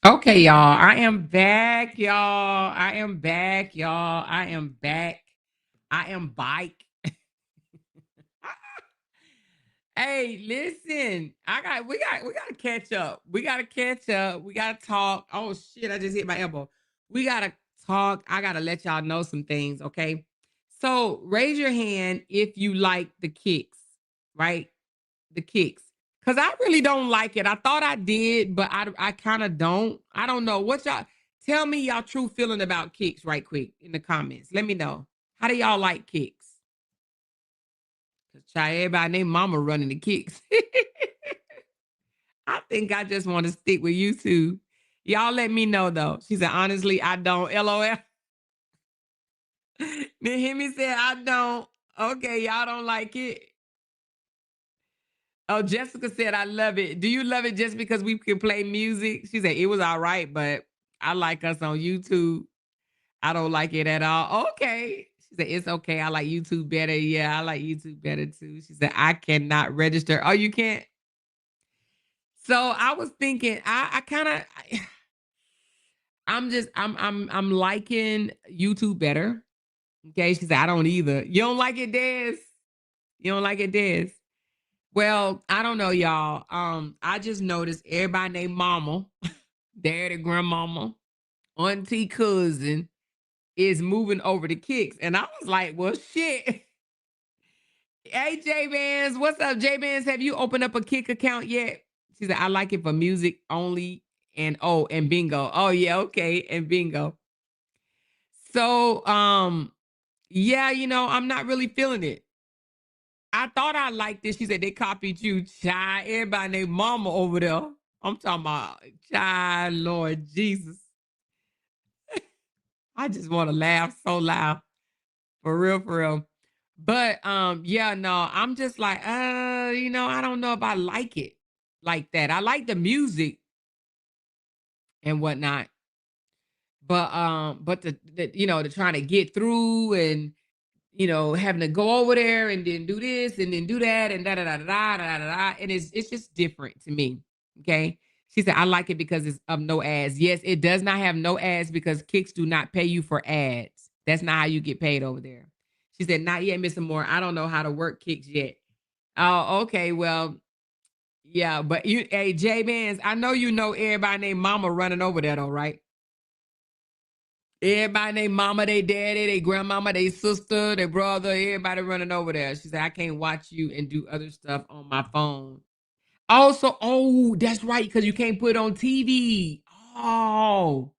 Okay, y'all. I am back, y'all. I am back, y'all. I am back. I am bike. Hey, listen. We gotta catch up. We gotta catch up. We gotta talk. Oh shit, I just hit my elbow. We gotta talk. I gotta let y'all know some things, okay? So raise your hand if you like the kicks, right? The kicks. Cause I really don't like it. I thought I did, but I kind of don't. I don't know. What y'all tell me y'all true feeling about kicks right quick in the comments. Let me know. How do y'all like kicks? Cause child, everybody named mama running the kicks. I think I just want to stick with YouTube. Y'all let me know though. She said, honestly, I don't. LOL. Then Hemi said, I don't. Okay, y'all don't like it. Oh, Jessica said, I love it. Do you love it just because we can play music? She said, it was all right, but I like us on YouTube. I don't like it at all. Okay. She said, it's okay. I like YouTube better. Yeah, I like YouTube better too. She said, I cannot register. Oh, you can't? So I was thinking, I kind of, I'm liking YouTube better. Okay. She said, I don't either. You don't like it, Des? You don't like it, Des? Well, I don't know, y'all. I just noticed everybody named Mama, Daddy, Grandmama, Auntie, Cousin is moving over to Kicks, and I was like, "Well, shit." Hey, J Bands, what's up, J Bands? Have you opened up a Kick account yet? She said, "I like it for music only." And oh, and bingo. Oh yeah, okay, and bingo. So, yeah, I'm not really feeling it. I thought I liked this. She said they copied you, child. Everybody named Mama over there. I'm talking about child, Lord Jesus. I just want to laugh so loud. For real, for real. But yeah, no, I'm just like, I don't know if I like it like that. I like the music and whatnot. But the trying to get through and having to go over there and then do this and then do that and da da da da da da da da. And it's just different to me. Okay. She said, I like it because it's of no ads. Yes, it does not have no ads because Kicks do not pay you for ads. That's not how you get paid over there. She said, not yet, Mr. Moore. I don't know how to work Kicks yet. Oh, okay. Well, yeah, but hey, J Bands, I know you know everybody named Mama running over there, though, right? Everybody, they mama, they daddy, they grandmama, they sister, their brother, everybody running over there. She said, I can't watch you and do other stuff on my phone. Also, oh, that's right, because you can't put it on TV. Oh,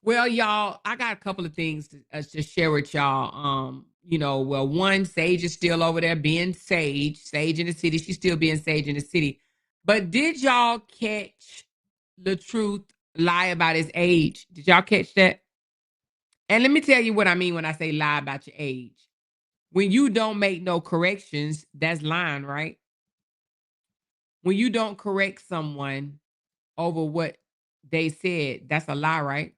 well, y'all, I got a couple of things to share with y'all. Well, one, Sage is still over there being Sage, Sage in the city. She's still being Sage in the city. But did y'all catch Latruuth lie about his age? Did y'all catch that? And let me tell you what I mean when I say lie about your age. When you don't make no corrections, that's lying, right? When you don't correct someone over what they said, that's a lie, right?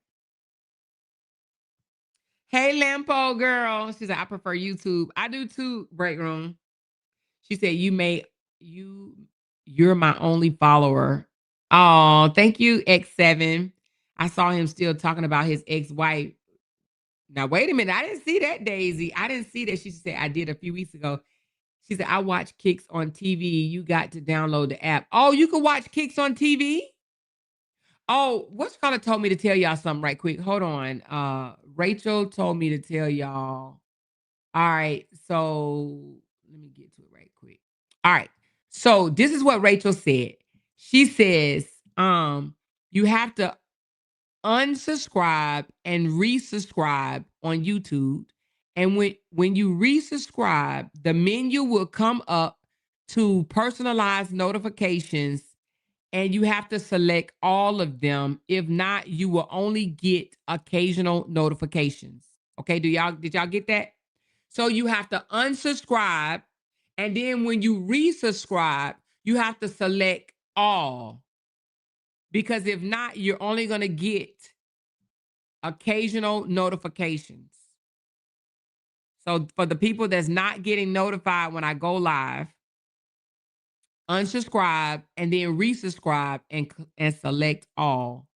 Hey, Lampo girl. She said, I prefer YouTube. I do too, break room. She said, you you're my only follower. Oh, thank you, X7. I saw him still talking about his ex-wife. Now, wait a minute. I didn't see that, Daisy. I didn't see that. She said, I did a few weeks ago. She said, I watch Kicks on TV. You got to download the app. Oh, you can watch Kicks on TV? Oh, what's kind of told me to tell y'all something right quick. Hold on. Rachel told me to tell y'all. All right. So let me get to it right quick. All right. So this is what Rachel said. She says, you have to unsubscribe and resubscribe on YouTube. And when you resubscribe, the menu will come up to personalized notifications and you have to select all of them. If not, you will only get occasional notifications. Okay, did y'all get that? So you have to unsubscribe and then when you resubscribe, you have to select all. Because if not, you're only going to get occasional notifications. So for the people that's not getting notified when I go live, unsubscribe, and then resubscribe and select all.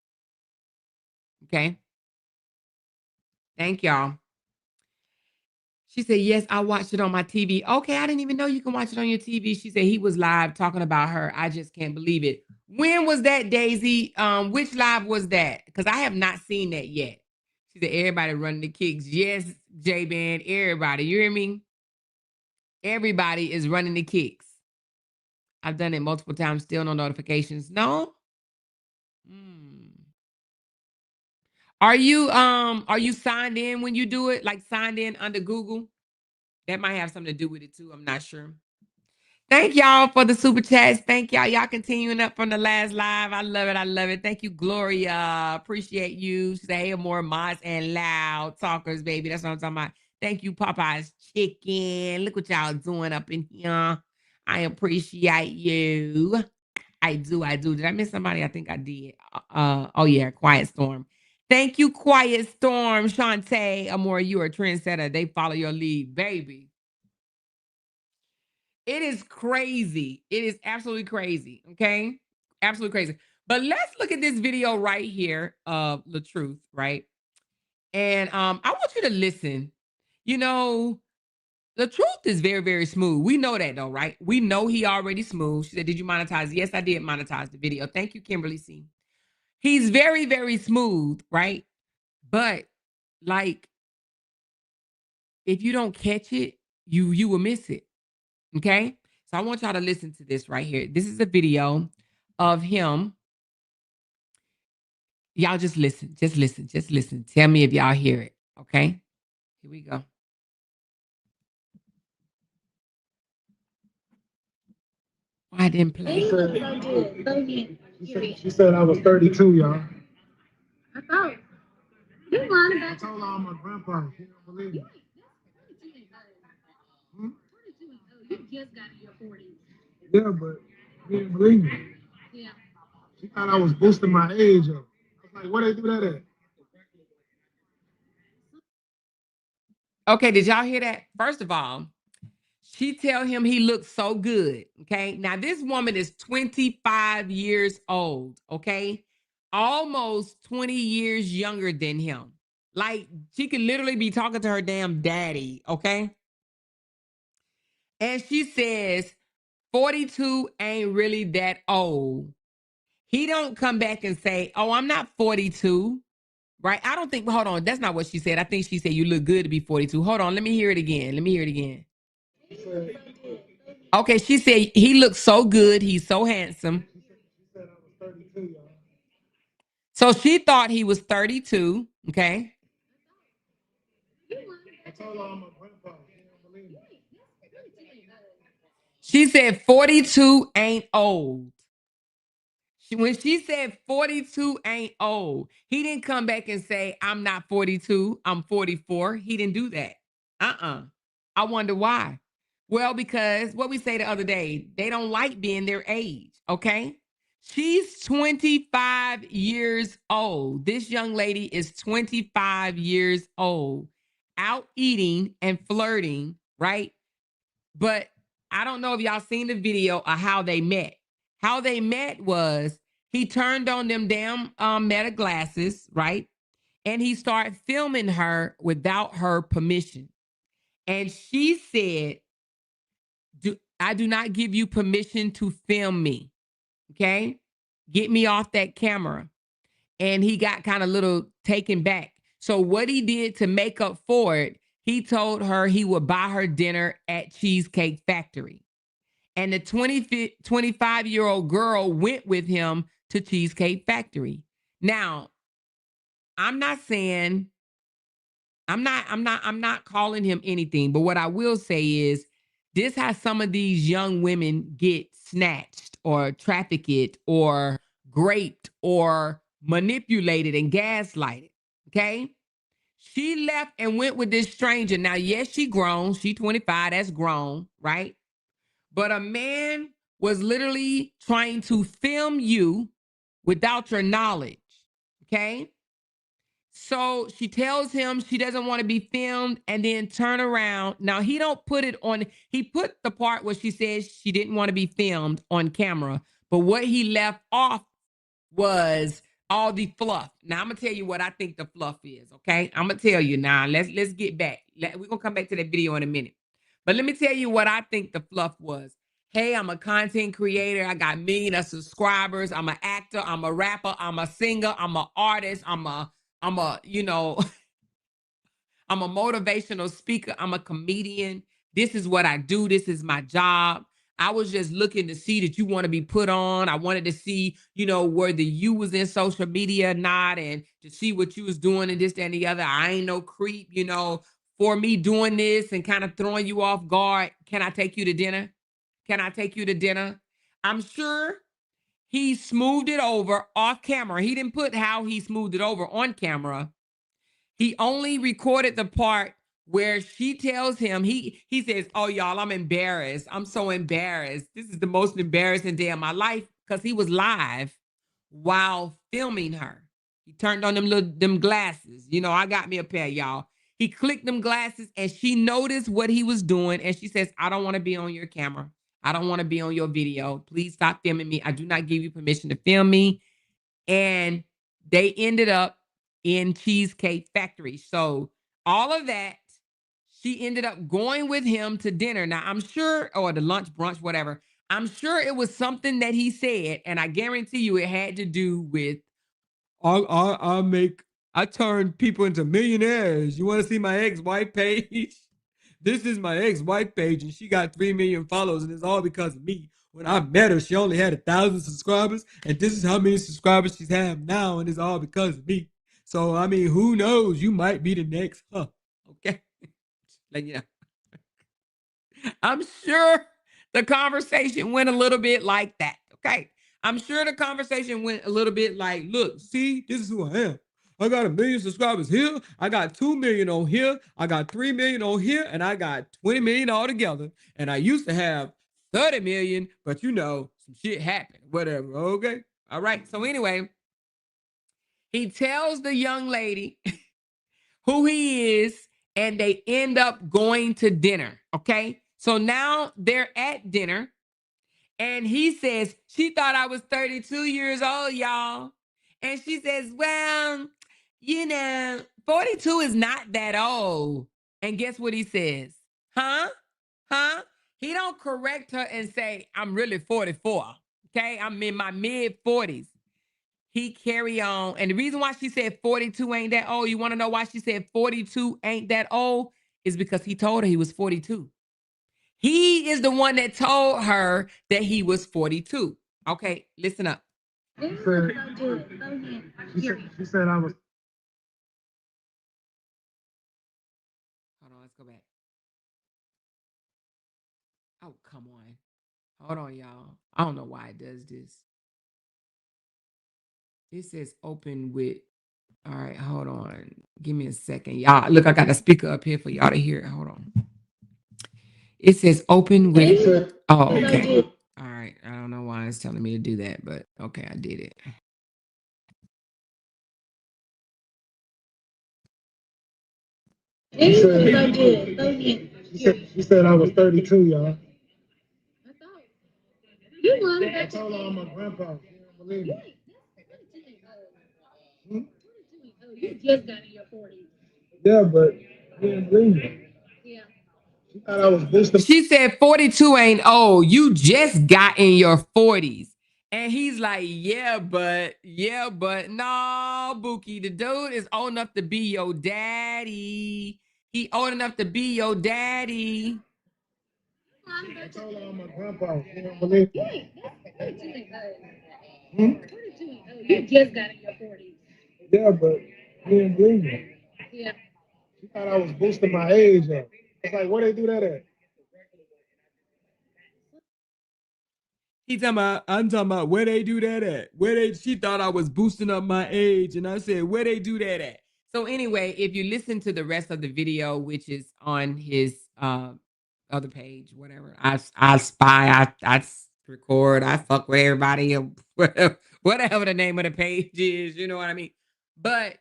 Okay. Thank y'all. She said, yes, I watched it on my TV. Okay, I didn't even know you can watch it on your TV. She said he was live talking about her. I just can't believe it. When was that, Daisy? Which live was that? Because I have not seen that yet. She said, everybody running the kicks. Yes, J-Band, everybody. You hear me? Everybody is running the kicks. I've done it multiple times, still no notifications. No? Are you signed in when you do it? Like signed in under Google? That might have something to do with it too. I'm not sure. Thank y'all for the super chats. Thank y'all. Y'all continuing up from the last live. I love it. I love it. Thank you, Gloria. Appreciate you. She said, hey, more mods and loud talkers, baby. That's what I'm talking about. Thank you, Popeye's Chicken. Look what y'all doing up in here. I appreciate you. I do. Did I miss somebody? I think I did. Oh yeah, Quiet Storm. Thank you, Quiet Storm. Shantae, Amore, you are a trendsetter. They follow your lead, baby. It is crazy. It is absolutely crazy. Okay. Absolutely crazy. But let's look at this video right here of Latruuth, right? And I want you to listen. You know, Latruuth is very, very smooth. We know that though, right? We know he already smooth. She said, did you monetize? Yes, I did monetize the video. Thank you, Kimberly C. He's very, very smooth, right? But like, if you don't catch it, you will miss it. Okay. So I want y'all to listen to this right here. This is a video of him. Y'all just listen. Just listen. Just listen. Tell me if y'all hear it. Okay. Here we go. I didn't play. She said I was 32, y'all. I thought. You lying about. I told all my grandpa. She don't believe me. Hmm? You just got in your 40s. Yeah, but he didn't believe me. Yeah. She thought I was boosting my age up. I was like, where they do that at? Okay, did y'all hear that? First of all, she tell him he looks so good. Okay. Now this woman is 25 years old. Okay. Almost 20 years younger than him. Like she could literally be talking to her damn daddy. Okay. And she says 42 ain't really that old. He don't come back and say, oh, I'm not 42. Right. I don't think, hold on. That's not what she said. I think she said you look good to be 42. Hold on. Let me hear it again. Okay, she said he looks so good. He's so handsome. She said I was 32, y'all. So she thought he was 32. Okay. I told all my grandpa. She don't believe me. She said 42 ain't old. When she said 42 ain't old, he didn't come back and say, I'm not 42, I'm 44. He didn't do that. I wonder why. Well, because what we say the other day, they don't like being their age. Okay. She's 25 years old. This young lady is 25 years old, out eating and flirting, right? But I don't know if y'all seen the video of how they met. How they met was he turned on them damn Meta glasses, right? And he started filming her without her permission. And she said, I do not give you permission to film me. Okay. Get me off that camera. And he got kind of little taken back. So what he did to make up for it, he told her he would buy her dinner at Cheesecake Factory. And the 25-year-old girl went with him to Cheesecake Factory. Now, I'm not saying I'm not calling him anything, but what I will say is this how some of these young women get snatched or trafficked or raped or manipulated and gaslighted. Okay. She left and went with this stranger. Now, yes, she grown. She 25. That's grown, right? But a man was literally trying to film you without your knowledge. Okay. So she tells him she doesn't want to be filmed and then turn around. Now he don't put it on, he put the part where she says she didn't want to be filmed on camera, but what he left off was all the fluff. Now I'm gonna tell you what I think the fluff is. Okay, I'm gonna tell you now. Let's get back. We're gonna come back to that video in a minute. But let me tell you what I think the fluff was. Hey, I'm a content creator. I got millions of subscribers. I'm an actor. I'm a rapper. I'm a singer. I'm an artist. I'm a, I'm a motivational speaker. I'm a comedian. This is what I do. This is my job. I was just looking to see that you want to be put on. I wanted to see, whether you was in social media or not, and to see what you was doing and this, that, and the other. I ain't no creep, for me doing this and kind of throwing you off guard. Can I take you to dinner? Can I take you to dinner? I'm sure he smoothed it over off camera. He didn't put how he smoothed it over on camera. He only recorded the part where she tells him, he says, "Oh, y'all, I'm embarrassed. I'm so embarrassed. This is the most embarrassing day of my life," because he was live while filming her. He turned on them glasses. I got me a pair, y'all. He clicked them glasses and she noticed what he was doing. And she says, "I don't want to be on your camera. I don't want to be on your video. Please stop filming me. I do not give you permission to film me." And they ended up in Cheesecake Factory. So all of that, she ended up going with him to dinner. Now, I'm sure, or the lunch, brunch, whatever. I'm sure it was something that he said, and I guarantee you it had to do with, I turn people into millionaires. You want to see my ex-wife page? This is my ex-wife page, and she got 3 million followers, and it's all because of me. When I met her, she only had 1,000 subscribers, and this is how many subscribers she's have now, and it's all because of me. So, I mean, who knows? You might be the next, okay? Like, I'm sure the conversation went a little bit like that, okay? I'm sure the conversation went a little bit like, "Look, see, this is who I am. I got 1 million subscribers here. I got 2 million on here. I got 3 million on here, and I got 20 million altogether. And I used to have 30 million, but some shit happened. Whatever. Okay. All right. So anyway, he tells the young lady who he is, and they end up going to dinner. Okay. So now they're at dinner. And he says, "She thought I was 32 years old, y'all." And she says, "Well, 42 is not that old." And guess what he says? Huh? Huh? He don't correct her and say, "I'm really 44. Okay. I'm in my mid 40s. He carry on. And the reason why she said 42 ain't that old, you want to know why she said 42 ain't that old? Is because he told her he was 42. He is the one that told her that he was 42. Okay, listen up. She said I was. Hold on, let's go back. Oh, come on. Hold on, y'all. I don't know why it does this. It says open with. All right, hold on. Give me a second. Y'all, look, I got the speaker up here for y'all to hear it. Hold on. It says open with. Oh, okay. All right. I don't know why it's telling me to do that, but okay, I did it. She said I was 32, y'all. I told her I'm a grandpa. She don't believe me. Hmm? You just got in your 40s. Yeah, but she didn't believe me. She thought I was boosting. She said 42 ain't old. You just got in your 40s. And he's like, yeah, but no, Bookie, the dude is old enough to be your daddy. He old enough to be your daddy. I told her I'm a grandpa. She don't believe me. Hmm? You just got in your 40s. Yeah, but she didn't believe me. She thought I was boosting my age up. It's like, where they do that at? I'm talking about where they do that at. She thought I was boosting up my age. And I said, where they do that at? So anyway, if you listen to the rest of the video, which is on his other page, whatever, I spy, I record, I fuck with everybody, whatever the name of the page is, you know what I mean? But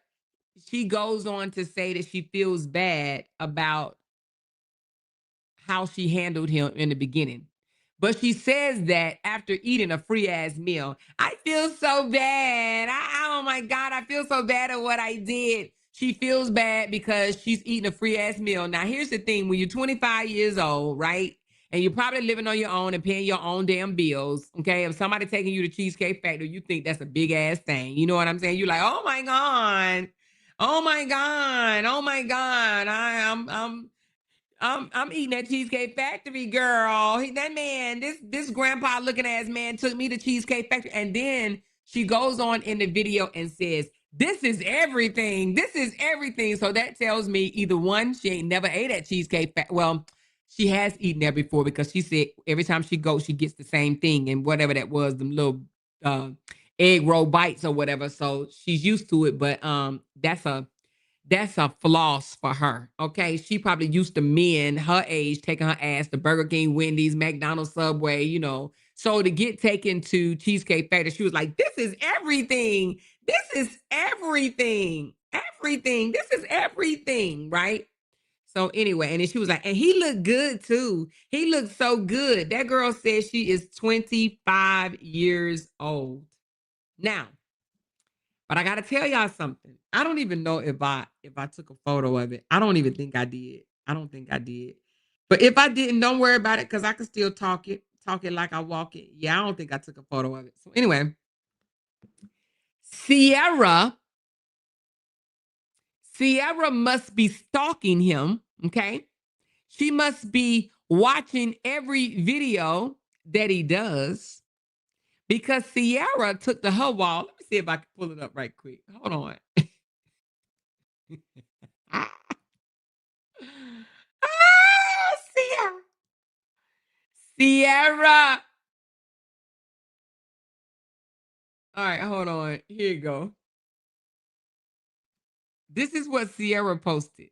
she goes on to say that she feels bad about how she handled him in the beginning. But she says that after eating a free ass meal, I feel so bad. Oh my God, I feel so bad at what I did. She feels bad because she's eating a free ass meal. Now, here's the thing, when you're 25 years old, right? And you're probably living on your own and paying your own damn bills. Okay. If somebody taking you to Cheesecake Factory, you think that's a big ass thing. You know what I'm saying? You're like, oh my God. Oh my God. Oh my God. I'm eating at Cheesecake Factory, girl. That man, this grandpa looking ass man took me to Cheesecake Factory. And then she goes on in the video and says, this is everything. This is everything. So that tells me either one, she ain't never ate at Cheesecake Factory. Well, she has eaten there before because she said every time she goes, she gets the same thing. And whatever that was, them little egg roll bites or whatever. So she's used to it. But that's a floss for her. Okay. She probably used to men her age taking her ass to Burger King, Wendy's, McDonald's, Subway, you know. So to get taken to Cheesecake Factory, she was like, this is everything. This is everything. Everything. This is everything. Right. So anyway, and then she was like, and he looked good too. He looked so good. That girl says she is 25 years old. Now, but I gotta tell y'all something. I don't even know if I took a photo of it. I don't even think I did. I don't think I did. But if I didn't, don't worry about it because I can still talk it like I walk it. Yeah, I don't think I took a photo of it. So anyway, Sierra must be stalking him. Okay, she must be watching every video that he does because Sierra took to her wall. Let me see if I can pull it up right quick. Hold on. Sierra. Sierra. All right, hold on. Here you go. This is what Sierra posted.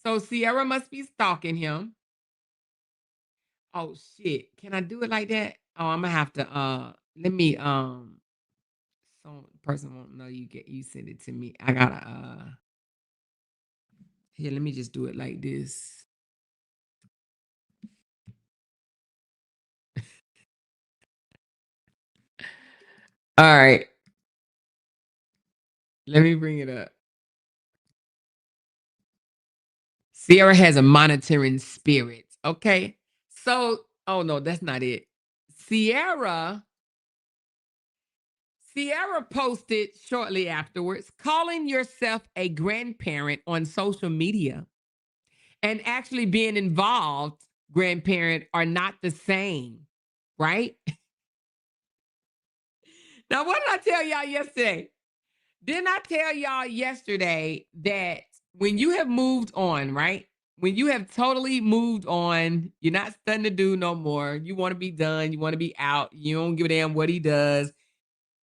So Sierra must be stalking him. Oh shit. Can I do it like that? Oh, I'm gonna have to let me so the person won't know you send it to me. I gotta here, let me just do it like this. All right. Let me bring it up. Sierra has a monitoring spirit. Okay. So, oh no, that's not it. Sierra posted shortly afterwards, calling yourself a grandparent on social media and actually being involved, grandparent, are not the same, right? Now, what did I tell y'all yesterday? Didn't I tell y'all yesterday that when you have moved on, right? When you have totally moved on, you're not studying to do no more. You want to be done. You want to be out. You don't give a damn what he does.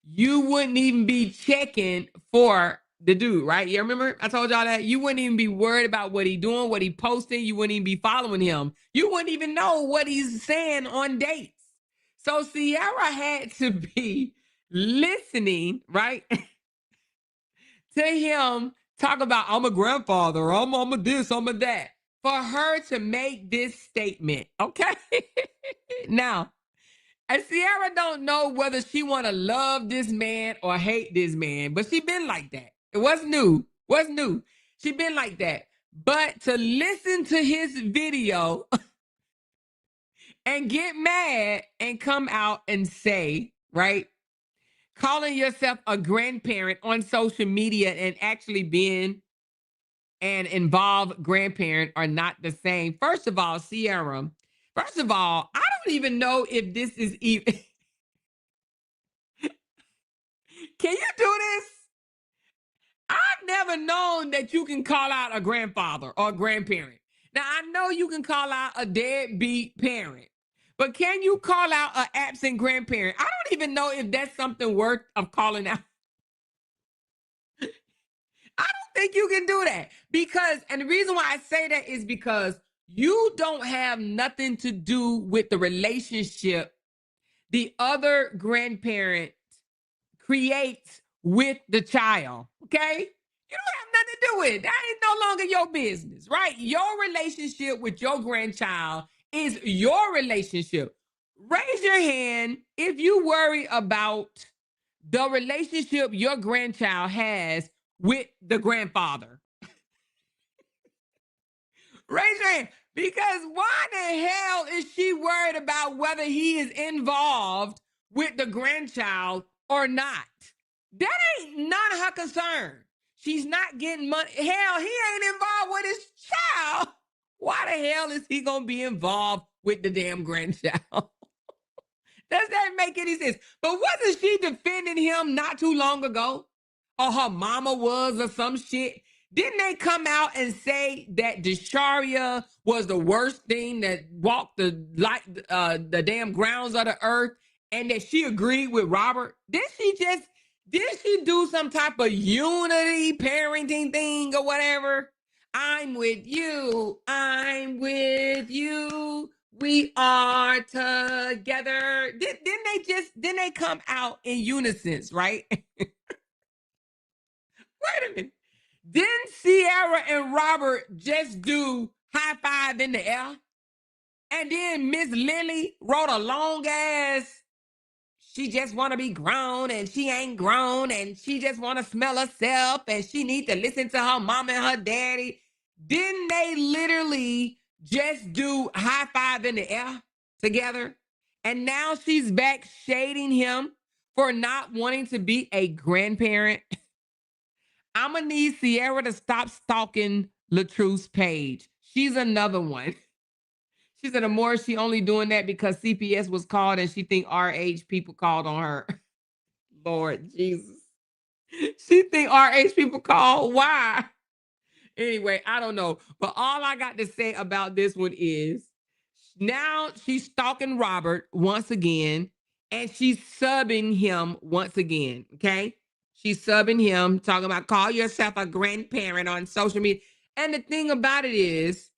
You wouldn't even be checking for the dude, right? You remember I told y'all that? You wouldn't even be worried about what he doing, what he posting. You wouldn't even be following him. You wouldn't even know what he's saying on dates. So Sierra had to be listening, right? To him talk about I'm a grandfather, I'm a this, I'm a that. For her to make this statement, okay? Now, and Sierra don't know whether she want to love this man or hate this man, but she been like that. It was new. What's new? She been like that. But to listen to his video and get mad and come out and say, right? Calling yourself a grandparent on social media and actually being an involved grandparent are not the same. First of all, Sierra, first of all, I don't even know if this is even. Can you do this? I've never known that you can call out a grandfather or a grandparent. Now, I know you can call out a deadbeat parent, but can you call out an absent grandparent? I don't even know if that's something worth of calling out. I don't think you can do that because, and the reason why I say that is because you don't have nothing to do with the relationship the other grandparent creates with the child. Okay. You don't have nothing to do with it. That ain't no longer your business, right? Your relationship with your grandchild is your relationship. Raise your hand if you worry about the relationship your grandchild has with the grandfather. Raise your hand. Because why the hell is she worried about whether he is involved with the grandchild or not? That ain't none of her concern. She's not getting money. Hell, he ain't involved with his child. Why the hell is he going to be involved with the damn grandchild? Does that make any sense? But wasn't she defending him not too long ago? Or her mama was or some shit? Didn't they come out and say that Desharia was the worst thing that walked the damn grounds of the earth, and that she agreed with Robert? Did she do some type of unity parenting thing or whatever? I'm with you. I'm with you. We are together. Didn't they come out in unison, right? Wait a minute. Didn't Sierra and Robert just do high five in the air? And then Miss Lily wrote a long ass, she just want to be grown and she ain't grown and she just want to smell herself and she need to listen to her mom and her daddy. Didn't they literally just do high five in the air together? And now she's back shading him for not wanting to be a grandparent. I'm gonna need Sierra to stop stalking Latruuth's page. She's another one. She said, Amore, she only doing that because CPS was called and she think our age people called on her. Lord Jesus. She think our age people called. Why? Anyway, I don't know. But all I got to say about this one is now she's stalking Robert once again, and she's subbing him once again. Okay. She's subbing him, talking about call yourself a grandparent on social media. And the thing about it is,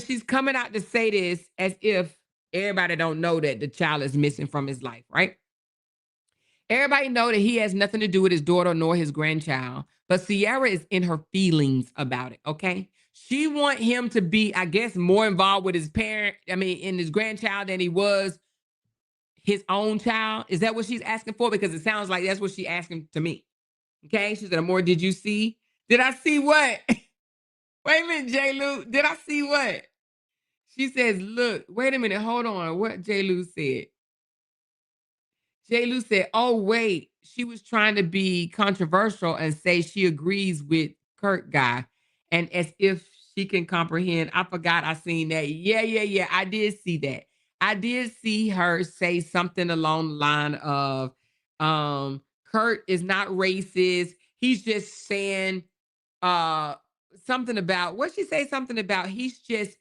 she's coming out to say this as if everybody don't know that the child is missing from his life, right? Everybody know that he has nothing to do with his daughter nor his grandchild, but Sierra is in her feelings about it, okay? She want him to be, I guess, more involved with his in his grandchild than he was his own child. Is that what she's asking for? Because it sounds like that's what she's asking to me. Okay, she said, Amore, did you see? Did I see what? Wait a minute, J. Lou. Did I see what? She says, look, wait a minute, hold on. What J. Lou said? J. Lou said, oh, wait, she was trying to be controversial and say she agrees with Kurt guy. And as if she can comprehend, I forgot I seen that. Yeah. I did see that. I did see her say something along the line of Kurt is not racist. He's just saying something about, what she say something about he's just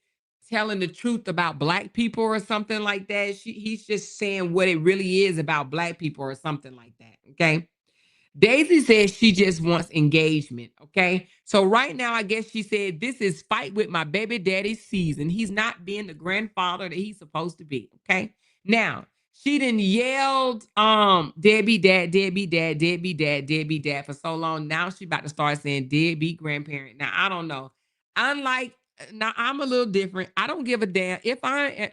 telling the truth about black people or something like that. He's just saying what it really is about black people or something like that. Okay. Daisy says she just wants engagement. Okay. So right now, I guess she said, this is fight with my baby daddy season. He's not being the grandfather that he's supposed to be. Okay. Now, she done yelled, deadbeat dad, deadbeat dad, deadbeat dad, deadbeat dad for so long. Now she about to start saying deadbeat grandparent. Now, I don't know. Now I'm a little different. I don't give a damn if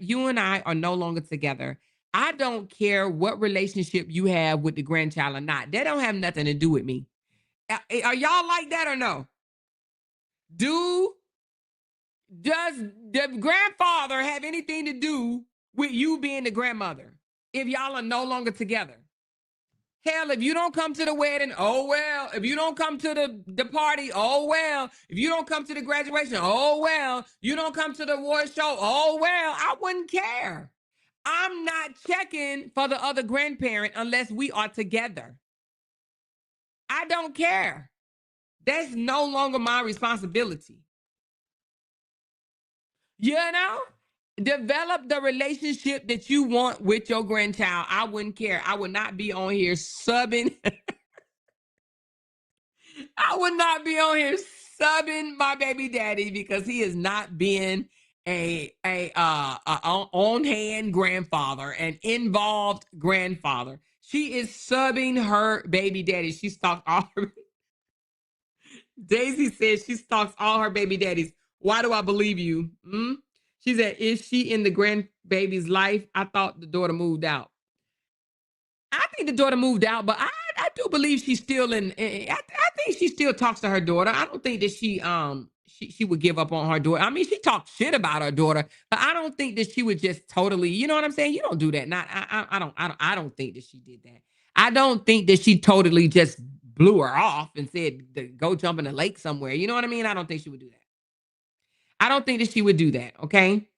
you and I are no longer together. I don't care what relationship you have with the grandchild or not. That don't have nothing to do with me. Are y'all like that or no? Does the grandfather have anything to do with you being the grandmother if y'all are no longer together? Hell, if you don't come to the wedding, oh well. If you don't come to the party, oh well. If you don't come to the graduation, oh well. You don't come to the award show, oh well. I wouldn't care. I'm not checking for the other grandparent unless we are together. I don't care. That's no longer my responsibility. You know? Develop the relationship that you want with your grandchild. I wouldn't care. I would not be on here subbing. I would not be on here subbing my baby daddy because he is not being a on hand grandfather, an involved grandfather. She is subbing her baby daddy. She stalks all her. Daisy says she stalks all her baby daddies. Why do I believe you? She said, is she in the grandbaby's life? I thought the daughter moved out. I think the daughter moved out, but I do believe she's still I think she still talks to her daughter. I don't think that she would give up on her daughter. I mean, she talks shit about her daughter, but I don't think that she would just totally, you know what I'm saying? You don't do that. Not I don't think that she did that. I don't think that she totally just blew her off and said go jump in the lake somewhere. You know what I mean? I don't think she would do that. I don't think that she would do that. Okay.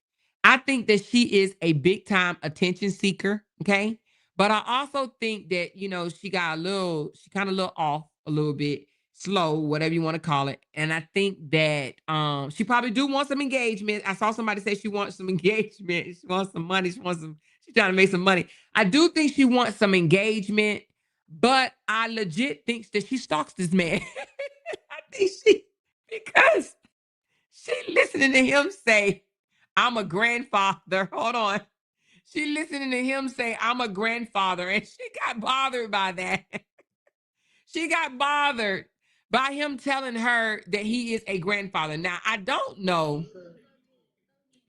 I think that she is a big time attention seeker. Okay. But I also think that, she got she kind of a little off a little bit, slow, whatever you want to call it. And I think that she probably do want some engagement. I saw somebody say she wants some engagement. She wants some money. She's trying to make some money. I do think she wants some engagement, but I legit think that she stalks this man. I think because she listening to him say, I'm a grandfather. Hold on. She listening to him say, I'm a grandfather. And she got bothered by that. She got bothered by him telling her that he is a grandfather. Now, I don't know.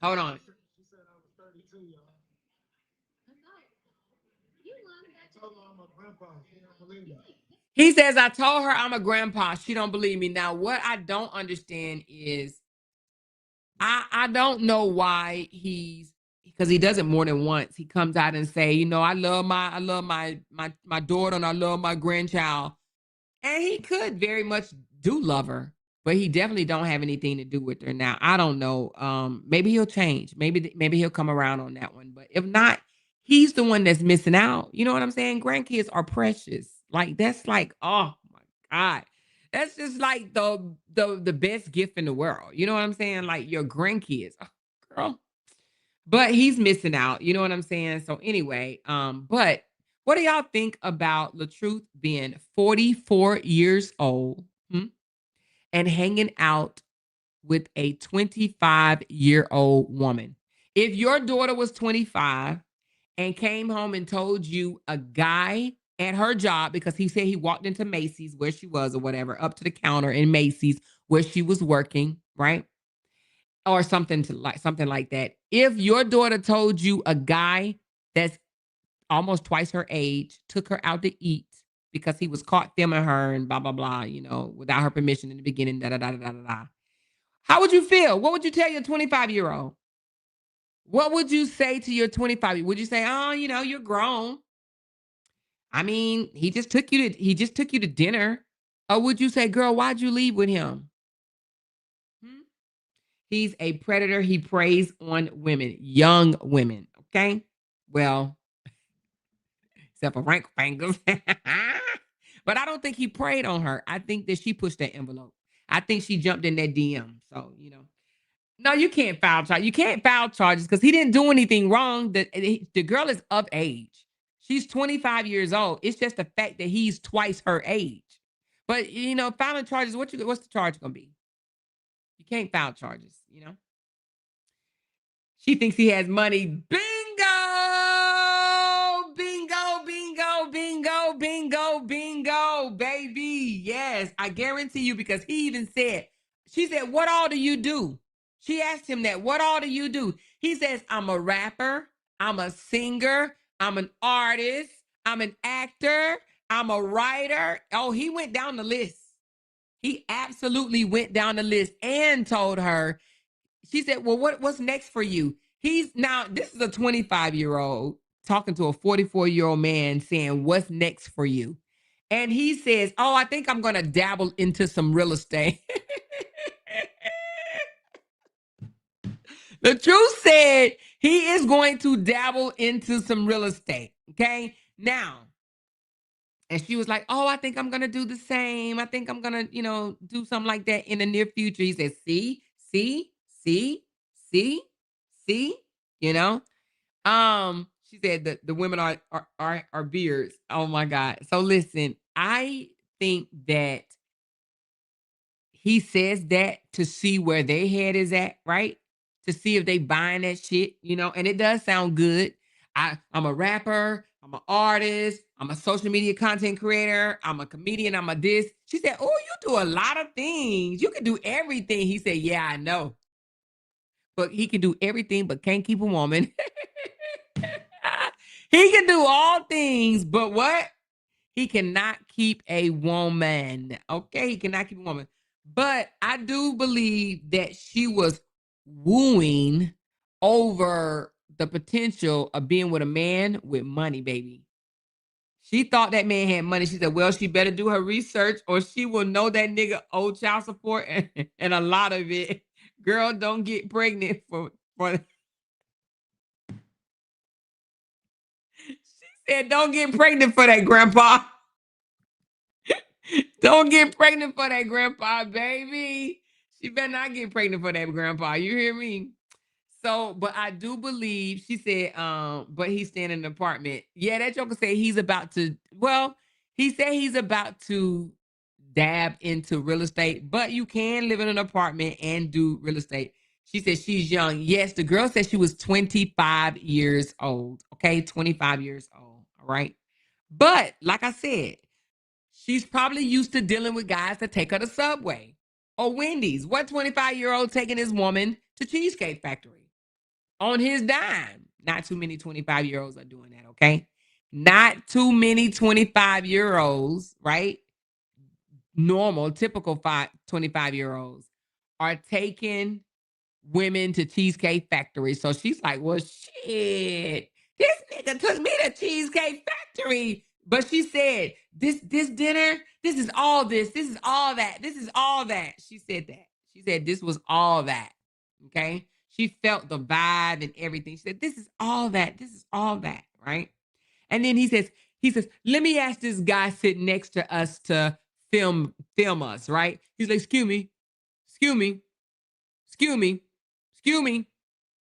Hold on. She said I was 32, y'all. I told her I'm a grandpa. She don't believe me. He says, I told her I'm a grandpa. She don't believe me. Now, what I don't understand is I don't know why because he does it more than once. He comes out and say, I love my daughter and I love my grandchild. And he could very much do love her, but he definitely don't have anything to do with her. Now, I don't know. Maybe he'll change. Maybe he'll come around on that one. But if not, he's the one that's missing out. You know what I'm saying? Grandkids are precious. Like that's like, oh my God. That's just like the best gift in the world. You know what I'm saying? Like your grandkids. Oh, girl. But he's missing out. You know what I'm saying? So anyway, but what do y'all think about Latruuth being 44 years old and hanging out with a 25-year-old woman? If your daughter was 25 and came home and told you a guy at her job, because he said he walked into Macy's where she was or whatever, up to the counter in Macy's where she was working, right? Or something like that. If your daughter told you a guy that's almost twice her age took her out to eat because he was caught filming her and blah blah blah, without her permission in the beginning, da da da da da da. How would you feel? What would you tell your 25-year-old? What would you say to your 25? Would you say, "Oh, you're grown. I mean, he just took you to dinner." Or would you say, "Girl, why'd you leave with him?" Hmm? He's a predator. He preys on women, young women. Okay. Well, except for rank fingers. But I don't think he preyed on her. I think that she pushed that envelope. I think she jumped in that DM. So, no, you can't file charge. You can't file charges because he didn't do anything wrong. The girl is of age. She's 25 years old. It's just the fact that he's twice her age. But filing charges, what's the charge gonna be? You can't file charges. She thinks he has money. Bingo! Bingo, bingo, bingo, bingo, bingo, baby. Yes, I guarantee you because he even said, she said, what all do you do? She asked him that, what all do you do? He says, I'm a rapper, I'm a singer, I'm an artist, I'm an actor, I'm a writer. Oh, he went down the list. He absolutely went down the list and told her, she said, well, what's next for you? This is a 25-year-old talking to a 44-year-old man saying, what's next for you? And he says, oh, I think I'm going to dabble into some real estate. The truth said he is going to dabble into some real estate. Okay. Now, and she was like, oh, I think I'm going to do the same. I think I'm going to, do something like that in the near future. He said, see, see, see, see, see, you know? She said that the women are beards. Oh my God. So listen, I think that he says that to see where their head is at, right? To see if they buying that shit, and it does sound good. I'm a rapper, I'm an artist. I'm a social media content creator. I'm a comedian. I'm a this. She said, oh, you do a lot of things. You can do everything. He said, yeah, I know. But he can do everything but can't keep a woman. He can do all things, but what? He cannot keep a woman. Okay, he cannot keep a woman. But I do believe that she was wooing over the potential of being with a man with money, baby. She thought that man had money. She said, well, she better do her research or she will know that nigga owed child support and a lot of it. Girl, don't get pregnant for she said, don't get pregnant for that, grandpa. Don't get pregnant for that, grandpa, baby. She better not get pregnant for that, grandpa. You hear me? So, but I do believe she said, but he's staying in an apartment. Yeah, that joker said he's about to, well, he said he's about to dab into real estate, but you can live in an apartment and do real estate. She said she's young. Yes, the girl said she was 25 years old. Okay, 25 years old. All right. But like I said, she's probably used to dealing with guys that take her to Subway or Wendy's. What 25-year-old taking his woman to Cheesecake Factory on his dime? Not too many 25-year-olds are doing that, okay? Not too many 25-year-olds, right? Normal, typical 25-year-olds are taking women to Cheesecake Factory. So she's like, well, shit, this nigga took me to Cheesecake Factory. But she said, this dinner, this is all this is all that, this is all that. She said that. She said this was all that. Okay. She felt the vibe and everything. She said, this is all that. This is all that. Right. And then he says, let me ask this guy sitting next to us to film us, right? He's like, excuse me, excuse me, excuse me, excuse me.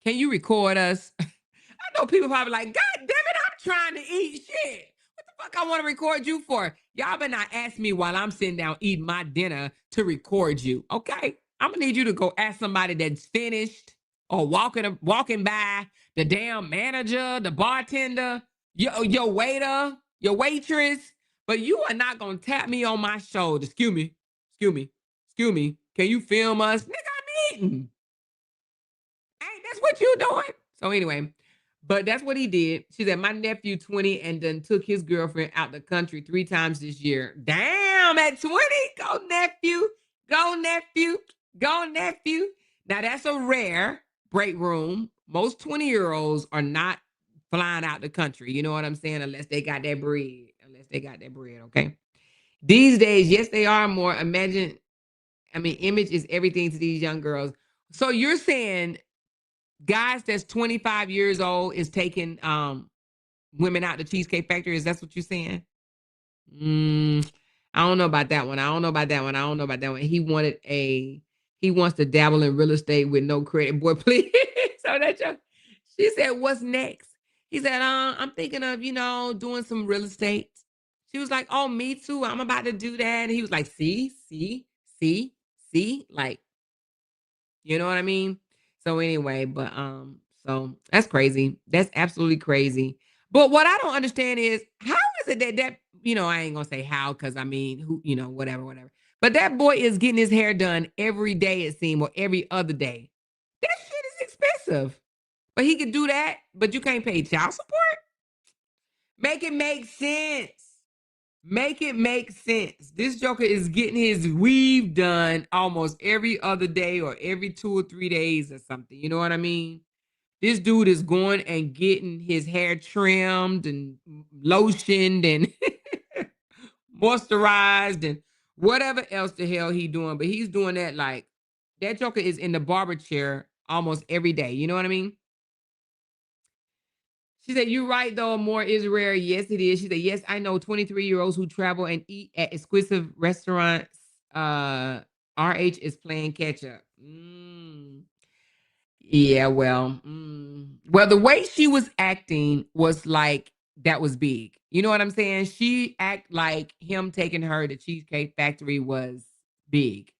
Can you record us? I know people probably like, God damn it, I'm trying to eat shit. What the fuck I want to record you for? Y'all better not ask me while I'm sitting down eating my dinner to record you. Okay. I'm gonna need you to go ask somebody that's finished or walking by the damn manager, the bartender, your waiter, your waitress. But you are not gonna tap me on my shoulder. Excuse me, excuse me, excuse me. Can you film us? Nigga, I'm eating. Ain't that's what you doing? So anyway, but that's what he did. She said, my nephew 20 and then took his girlfriend out the country 3 times this year. Damn, at 20, go nephew, go nephew, go nephew. Now that's a rare break room. Most 20-year-olds are not flying out the country. You know what I'm saying? Unless they got that bread. Unless they got that bread, okay? These days, yes, they are more. Image is everything to these young girls. So you're saying guys that's 25 years old is taking women out to Cheesecake Factory. Is that what you're saying? Mm, I don't know about that one. I don't know about that one. I don't know about that one. He wants to dabble in real estate with no credit. Boy, please. So that's your, she said, what's next? He said, I'm thinking of, doing some real estate. She was like, oh, me too. I'm about to do that. And he was like, see, like, you know what I mean? So anyway, but so that's crazy. That's absolutely crazy. But what I don't understand is how is it that I ain't gonna say how because I mean who whatever. But that boy is getting his hair done every day it seems or every other day. That shit is expensive. But he could do that, but you can't pay child support. Make it make sense. Make it make sense. This joker is getting his weave done almost every other day or every 2 or 3 days or something. You know what I mean? This dude is going and getting his hair trimmed and lotioned and moisturized and whatever else the hell he doing. But he's doing that like that joker is in the barber chair almost every day. You know what I mean? She said, you're right, though. More is rare. Yes, it is. She said, yes, I know 23-year-olds who travel and eat at exclusive restaurants. RH is playing catch up. Yeah, well, well, the way she was acting was like that was big. You know what I'm saying? She act like him taking her to Cheesecake Factory was big.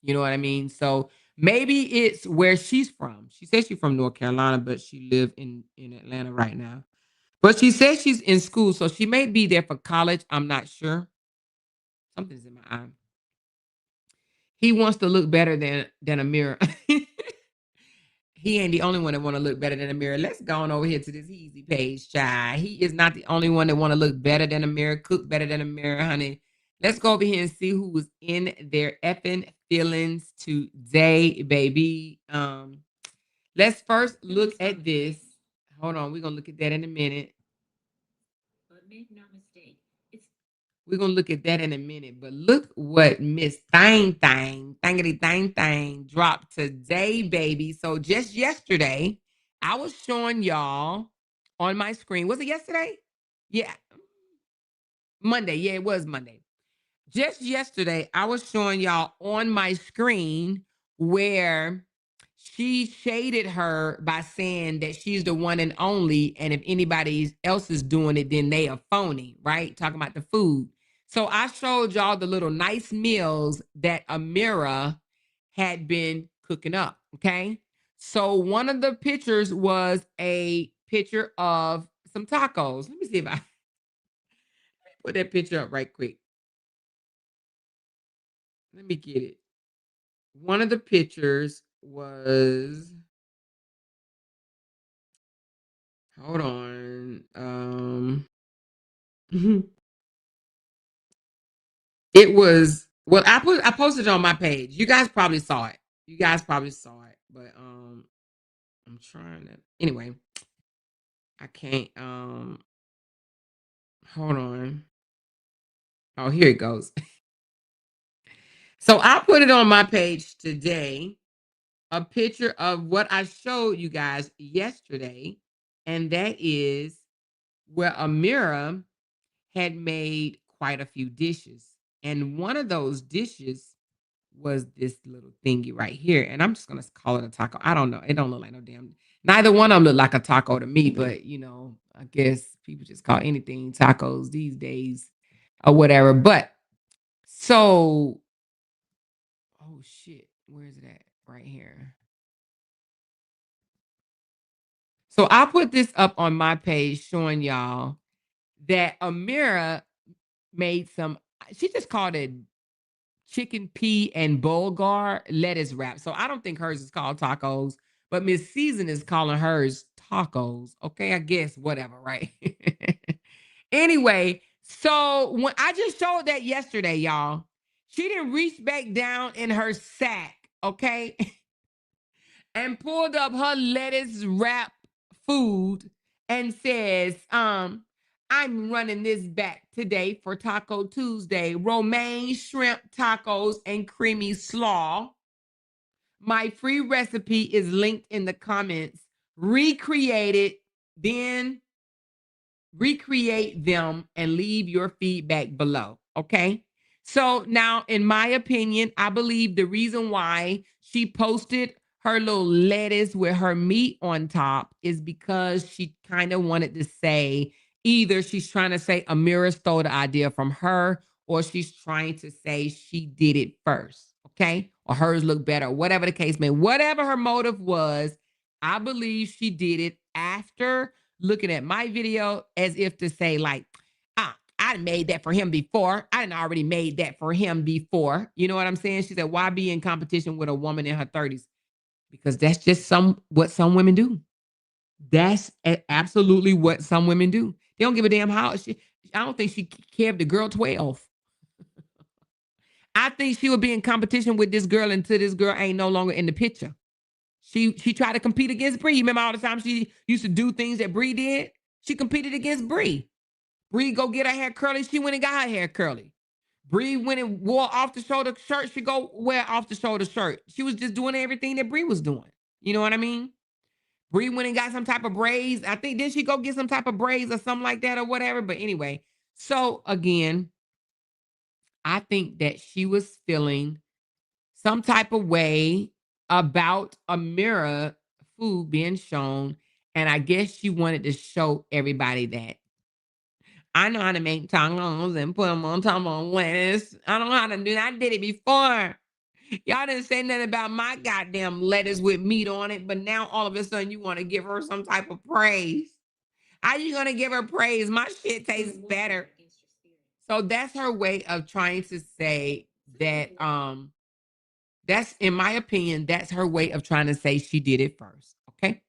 You know what I mean? So maybe it's where she's from. She says she's from North Carolina, but she live in Atlanta right now. But she says she's in school, so she may be there for college. I'm not sure. Something's in my eye. He wants to look better than a mirror. He ain't the only one that want to look better than a mirror. Let's go on over here to this easy page, child. He is not the only one that want to look better than a mirror, cook better than a mirror, honey. Let's go over here and see who was in their effing feelings today, baby. Let's first look at this. Hold on, we're gonna look at that in a minute. But make no mistake, we're gonna look at that in a minute. But look what Miss Thangity Thang dropped today, baby. So just yesterday, I was showing y'all on my screen. Was it yesterday? Yeah. Monday. Yeah, it was Monday. Just yesterday, I was showing y'all on my screen where she shaded her by saying that she's the one and only, and if anybody else is doing it, then they are phony, right? Talking about the food. So I showed y'all the little nice meals that Amira had been cooking up, okay? So one of the pictures was a picture of some tacos. Let me see if I put that picture up right quick. Let me get it. One of the pictures was, hold on. It was, well, I posted it on my page. You guys probably saw it. But I'm trying to, anyway, I can't hold on. Oh, here it goes. So I put it on my page today, a picture of what I showed you guys yesterday, and that is where Amira had made quite a few dishes. And one of those dishes was this little thingy right here. And I'm just gonna call it a taco. I don't know. It don't look like no damn. Neither one of them look like a taco to me, but I guess people just call anything tacos these days or whatever. But so, oh shit, where's it at? Right here. So I put this up on my page showing y'all that Amira made some. She just called it chicken pea and bulgur lettuce wrap. So I don't think hers is called tacos, but Miss Season is calling hers tacos. Okay, I guess whatever, right? Anyway, so when I just showed that yesterday, y'all, she didn't reach back down in her sack, okay, and pulled up her lettuce wrap food and says, I'm running this back today for Taco Tuesday. Romaine shrimp tacos and creamy slaw. My free recipe is linked in the comments. Recreate it, then recreate them and leave your feedback below. Okay. So now, in my opinion, I believe the reason why she posted her little lettuce with her meat on top is because she kind of wanted to say either she's trying to say Amira stole the idea from her, or she's trying to say she did it first. Okay. Or hers look better, whatever the case may, whatever her motive was, I believe she did it after looking at my video as if to say, like, I made that for him before. I didn't already made that for him before. You know what I'm saying? She said, why be in competition with a woman in her 30s? Because that's just what some women do. That's absolutely what some women do. They don't give a damn how I don't think she cared if the girl 12. I think she would be in competition with this girl until this girl ain't no longer in the picture. She tried to compete against Bree. Remember all the time she used to do things that Bree did? She competed against Bree. Bree go get her hair curly. She went and got her hair curly. Bree went and wore off the shoulder shirt. She go wear off the shoulder shirt. She was just doing everything that Bree was doing. You know what I mean? Bree went and got some type of braids. I think did she go get some type of braids or something like that or whatever? But anyway, so again, I think that she was feeling some type of way about Amira food being shown. And I guess she wanted to show everybody that I know how to make tacos and put them on top of lettuce. I don't know how to do that. I did it before. Y'all didn't say nothing about my goddamn lettuce with meat on it, but now all of a sudden you want to give her some type of praise. How you gonna give her praise? My shit tastes better. So that's her way of trying to say that that's, in my opinion, that's her way of trying to say she did it first. Okay.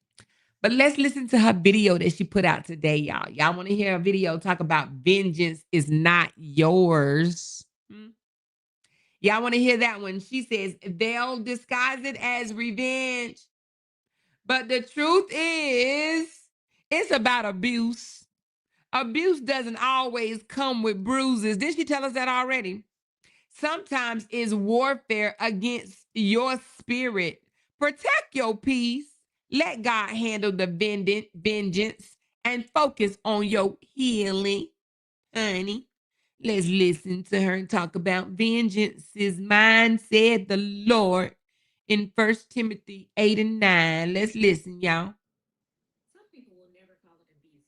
But let's listen to her video that she put out today, y'all. Y'all want to hear a video talk about vengeance is not yours? Y'all want to hear that one? She says they'll disguise it as revenge. But the truth is, it's about abuse. Abuse doesn't always come with bruises. Didn't she tell us that already? Sometimes it's warfare against your spirit. Protect your peace. Let God handle the vengeance and focus on your healing, honey. Let's listen to her talk about vengeance is mine, said the Lord in 1 Timothy 8 and 9. Let's listen, y'all. Some people will never call it abuse.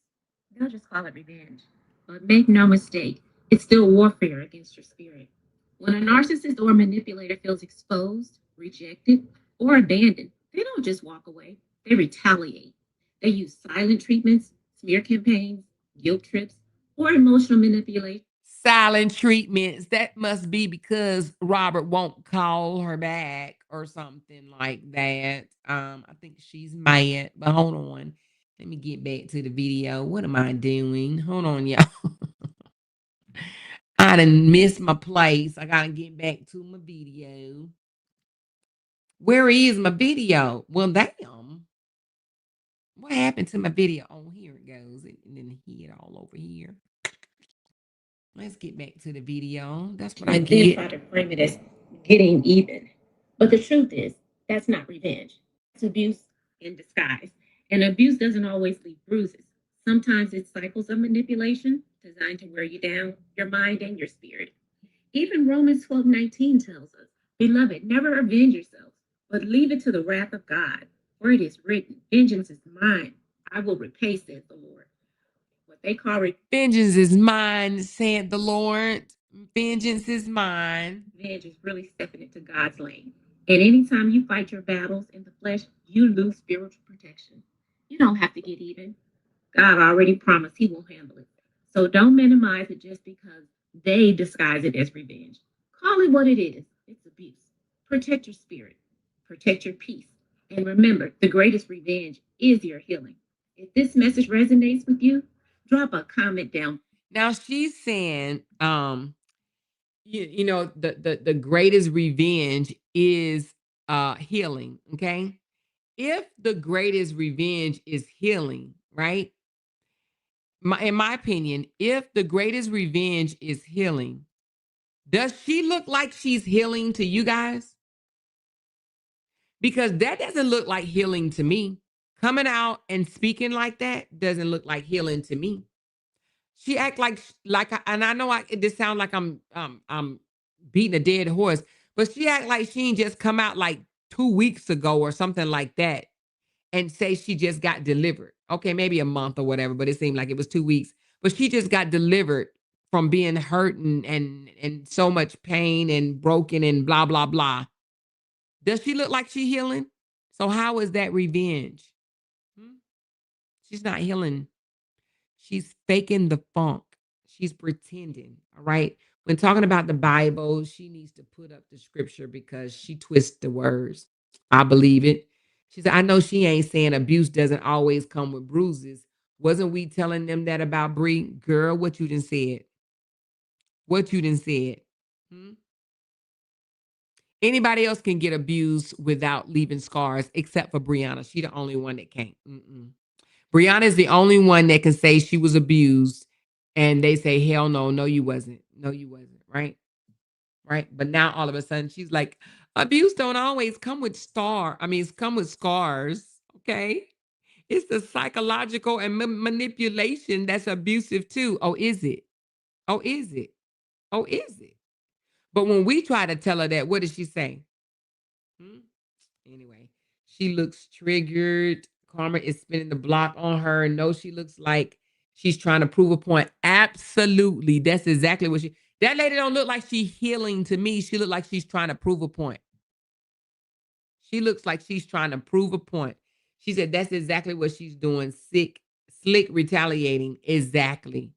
They'll just call it revenge. But make no mistake, it's still warfare against your spirit. When a narcissist or a manipulator feels exposed, rejected, or abandoned, they don't just walk away, they retaliate. They use silent treatments, smear campaigns, guilt trips, or emotional manipulation. Silent treatments. That must be because Robert won't call her back or something like that. I think she's mad. But hold on. Let me get back to the video. What am I doing? Hold on, y'all. I done missed my place. I gotta get back to my video. Where is my video? Well, damn. What happened to my video? Oh, here it goes. And then hit all over here. Let's get back to the video. That's what I And then get. try to frame it as getting even. But the truth is, that's not revenge. It's abuse in disguise. And abuse doesn't always leave bruises. Sometimes it's cycles of manipulation designed to wear you down, your mind and your spirit. Even Romans 12:19 tells us, Beloved, never avenge yourselves, but leave it to the wrath of God. For it is written, Vengeance is mine. I will repay, says the Lord. What they call vengeance is mine, said the Lord. Vengeance is mine. revenge is really stepping into God's lane. And anytime you fight your battles in the flesh, you lose spiritual protection. You don't have to get even. God already promised he will handle it. So don't minimize it just because they disguise it as revenge. Call it what it is. It's abuse. Protect your spirit. Protect your peace. And remember, the greatest revenge is your healing. If this message resonates with you, drop a comment down. Now she's saying, you know, the greatest revenge is healing. Okay. If the greatest revenge is healing, right? In my opinion, if the greatest revenge is healing, does she look like she's healing to you guys? Because that doesn't look like healing to me. Coming out and speaking like that doesn't look like healing to me. She act and I know this sounds like I'm beating a dead horse, but she act like she ain't just come out like 2 weeks ago or something like that and say she just got delivered. Okay, maybe a month or whatever, but it seemed like it was 2 weeks. But she just got delivered from being hurt and so much pain and broken and blah blah blah. Does she look like she healing? So how is that revenge? Hmm? She's not healing. She's faking the funk. She's pretending. All right. When talking about the Bible, she needs to put up the scripture because she twists the words. I believe it. She said, I know she ain't saying abuse doesn't always come with bruises. Wasn't we telling them that about Bree? Girl, what you done said? What you done said? Hmm? Anybody else can get abused without leaving scars except for Brianna. She the only one that can't. Brianna is the only one that can say she was abused and they say, hell no, no, you wasn't. No, you wasn't. Right. Right. But now all of a sudden she's like, abuse don't always come with it's come with scars. Okay. It's the psychological and manipulation that's abusive too. Oh, is it? Oh, is it? Oh, is it? But when we try to tell her that, what does she say? Hmm? Anyway, she looks triggered. Karma is spinning the block on her. No, she looks like she's trying to prove a point. Absolutely. That's exactly what that lady don't look like she's healing to me. She look like she's trying to prove a point. She looks like she's trying to prove a point. She said that's exactly what she's doing. Sick, slick retaliating. Exactly.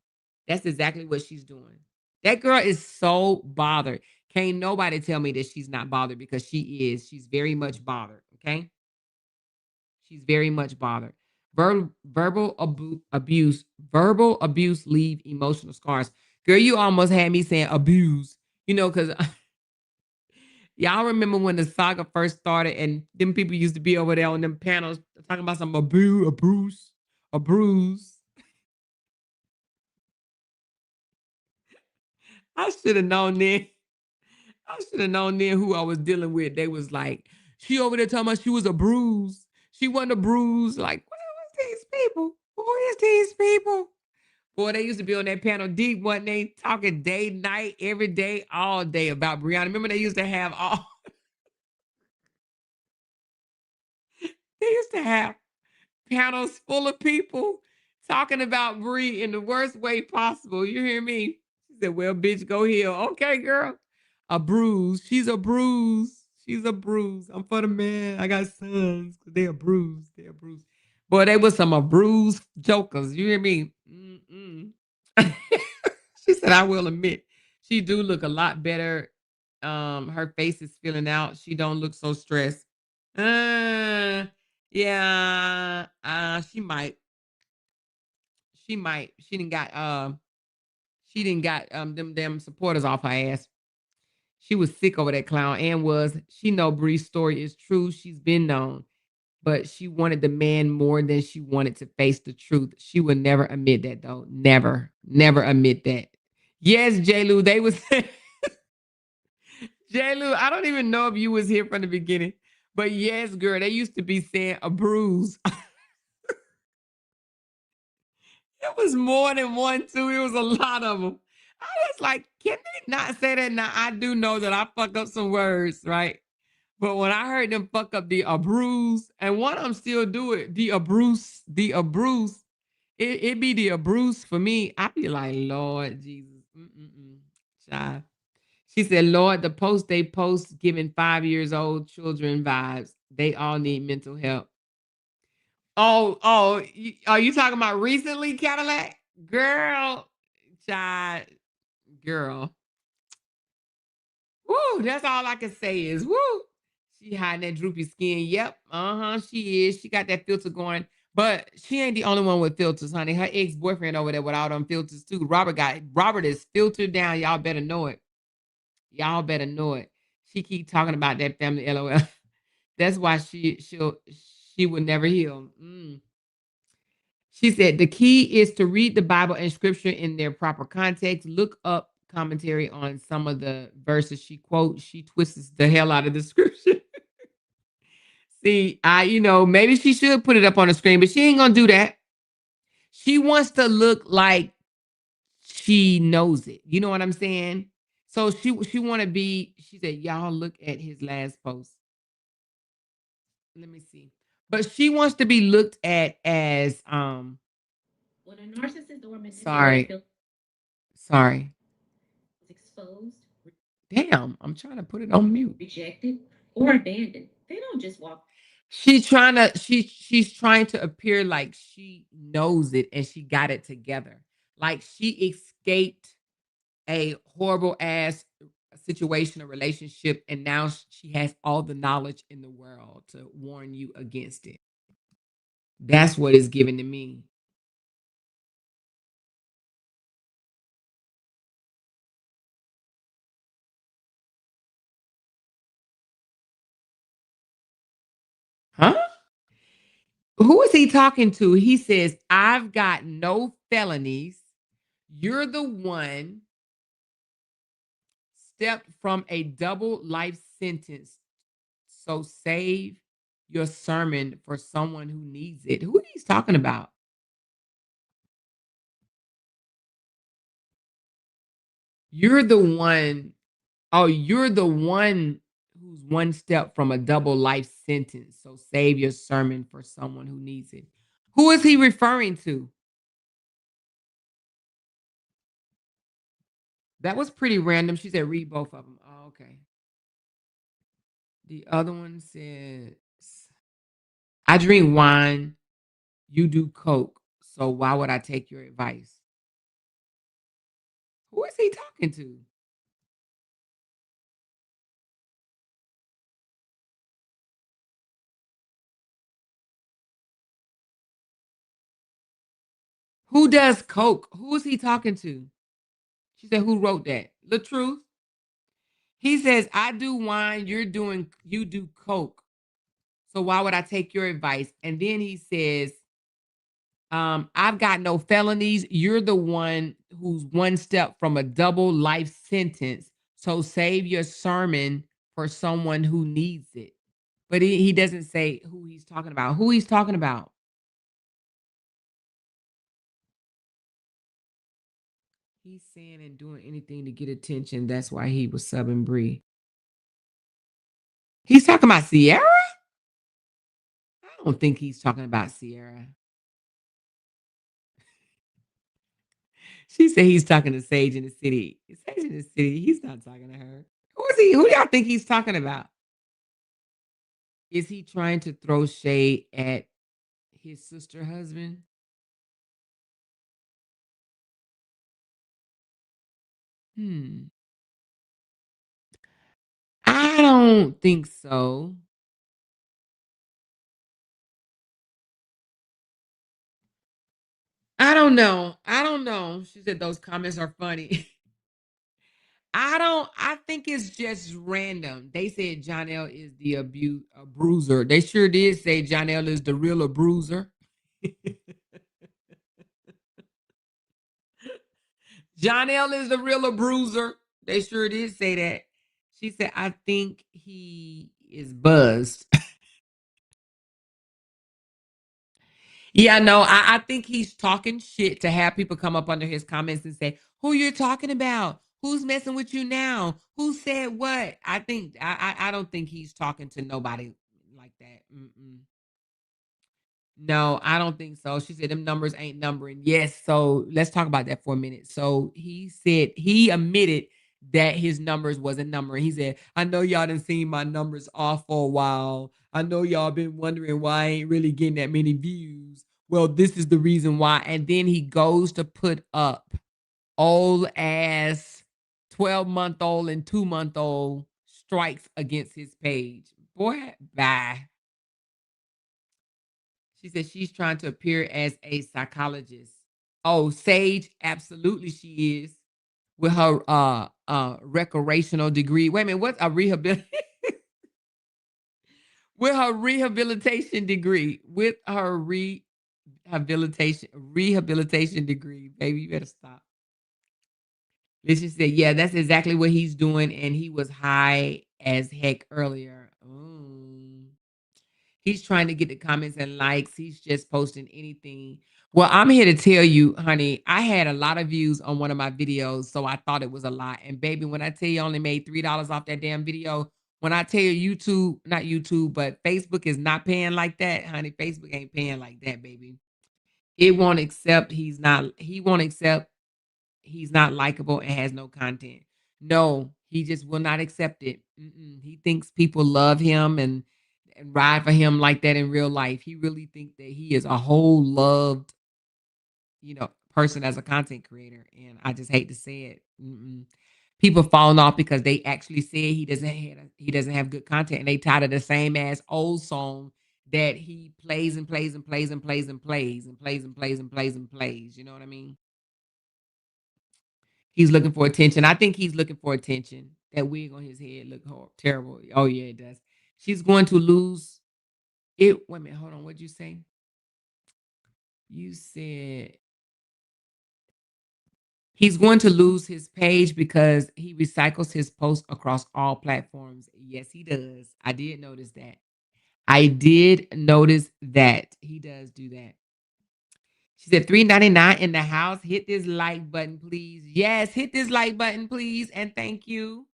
That's exactly what she's doing. That girl is so bothered. Can't nobody tell me that she's not bothered because she is. She's very much bothered. Okay. She's very much bothered. Verbal abuse leave emotional scars. Girl, you almost had me saying abuse, because y'all remember when the saga first started and them people used to be over there on them panels talking about some a bruise. I should have known then. I should have known then who I was dealing with. They was like, she over there talking about she was a bruise. She wasn't a bruise. Like, what is these people? Who is these people? Boy, they used to be on that panel deep, wasn't they? Talking day, night, every day, all day about Brianna. Remember they used to have all they used to have panels full of people talking about Bree in the worst way possible. You hear me? She said, well, bitch, go heal. Okay, girl. A bruise. She's a bruise. She's a bruise. I'm for the man. I got sons because they are bruised. They are bruised. Boy, they was some bruised jokers. You hear me? Mm-mm. She said, I will admit, she do look a lot better. Her face is filling out. She don't look so stressed. Uh, yeah, she might. She might. She didn't got them damn supporters off her ass. She was sick over that clown and was. She know Bree's story is true. She's been known, but she wanted the man more than she wanted to face the truth. She would never admit that though. Never, never admit that. Yes, J. Lou, they was J. Lou, I don't even know if you was here from the beginning. But yes, girl, they used to be saying a bruise. It was more than one, too. It was a lot of them. I was like, can they not say that? Now, I do know that I fuck up some words, right? But when I heard them fuck up the abuse, and one of them still do it, the abuse, it be the abuse for me. I be like, Lord Jesus. Mm-mm-mm. Child. She said, Lord, the post they post giving 5 years old children vibes. They all need mental help. Oh, are you talking about recently, Cadillac? Girl, child, girl. Woo, that's all I can say is woo. She hiding that droopy skin. Yep. Uh-huh. She is. She got that filter going. But she ain't the only one with filters, honey. Her ex-boyfriend over there with all them filters too. Robert is filtered down. Y'all better know it. Y'all better know it. She keep talking about that family, LOL. That's why she would never heal. She said the key is to read the Bible and scripture in their proper context. Look up commentary on some of the verses she quotes. She twists the hell out of the scripture. See, maybe she should put it up on the screen, but she ain't gonna do that. She wants to look like she knows it. You know what I'm saying? So she want to be. She said, "Y'all look at his last post. Let me see." But she wants to be looked at as When a narcissist or sorry. manipulator Sorry. is exposed, Damn, I'm trying to put it on mute. rejected, or abandoned, they don't just walk. She's trying to appear like she knows it and she got it together. Like she escaped a horrible ass situation or relationship and now she has all the knowledge in the world to warn you against it. That's what it's given to me. Huh? Who is he talking to? He says, I've got no felonies. You're the one stepped from a double life sentence. So save your sermon for someone who needs it. Who he's talking about? You're the one. Oh, you're the one who's one step from a double life sentence. So save your sermon for someone who needs it. Who is he referring to? That was pretty random. She said, read both of them. Oh, okay. The other one says, I drink wine, you do coke. So why would I take your advice? Who is he talking to? Who does coke? Who is he talking to? She said, who wrote that? Latruuth. He says, I do wine, you do coke. So why would I take your advice? And then he says, I've got no felonies. You're the one who's one step from a double life sentence. So save your sermon for someone who needs it. But he doesn't say who he's talking about. Who he's talking about? He's saying and doing anything to get attention. That's why he was subbing Bree. He's talking about Sierra? I don't think he's talking about Sierra. She said he's talking to Sage in the city. Sage in the city. He's not talking to her. Who is he? Who do y'all think he's talking about? Is he trying to throw shade at his sister husband? Hmm. I don't think so. I don't know. I don't know. She said those comments are funny. I think it's just random. They said John L is the bruiser. They sure did say John L is the real bruiser. John L is the real bruiser. They sure did say that. She said, I think he is buzzed. Yeah, no, I think he's talking shit to have people come up under his comments and say, who you're talking about? Who's messing with you now? Who said what? I don't think he's talking to nobody like that. Mm-mm. No, I don't think so. She said them numbers ain't numbering. Yes. So let's talk about that for a minute. So he said he admitted that his numbers wasn't numbering. He said, I know y'all done seen my numbers off for a while. I know y'all been wondering why I ain't really getting that many views. Well, this is the reason why. And then he goes to put up old ass 12-month-old and 2-month-old strikes against his page. Boy, bye. She said she's trying to appear as a psychologist. Oh, Sage, absolutely she is. With her recreational degree. Wait a minute, what's a rehabilitation? With her rehabilitation degree. With her rehabilitation degree. Baby, you better stop. She said, yeah, that's exactly what he's doing. And he was high as heck earlier. Mm. He's trying to get the comments and likes. He's just posting anything. Well, I'm here to tell you, honey, I had a lot of views on one of my videos, so I thought it was a lot. And baby, when I tell you I only made $3 off that damn video, when I tell you YouTube, not YouTube, but Facebook is not paying like that, honey. Facebook ain't paying like that, baby. It won't accept he won't accept he's not likable and has no content. No, he just will not accept it. Mm-mm. He thinks people love him and ride for him like that in real life. He really thinks that he is a whole loved, person as a content creator. And I just hate to say it. Mm-mm. People falling off because they actually said he doesn't have good content, and they tired of the same ass old song that he plays and plays and plays and plays and plays and plays and plays and plays and plays. You know what I mean? He's looking for attention. I think he's looking for attention. That wig on his head look terrible. Oh yeah, it does. She's going to lose it. Wait a minute, hold on. What'd you say? You said he's going to lose his page because he recycles his posts across all platforms. Yes, he does. I did notice that. I did notice that he does do that. She said 3.99 in the house. Hit this like button, please. Yes, hit this like button, please, and thank you.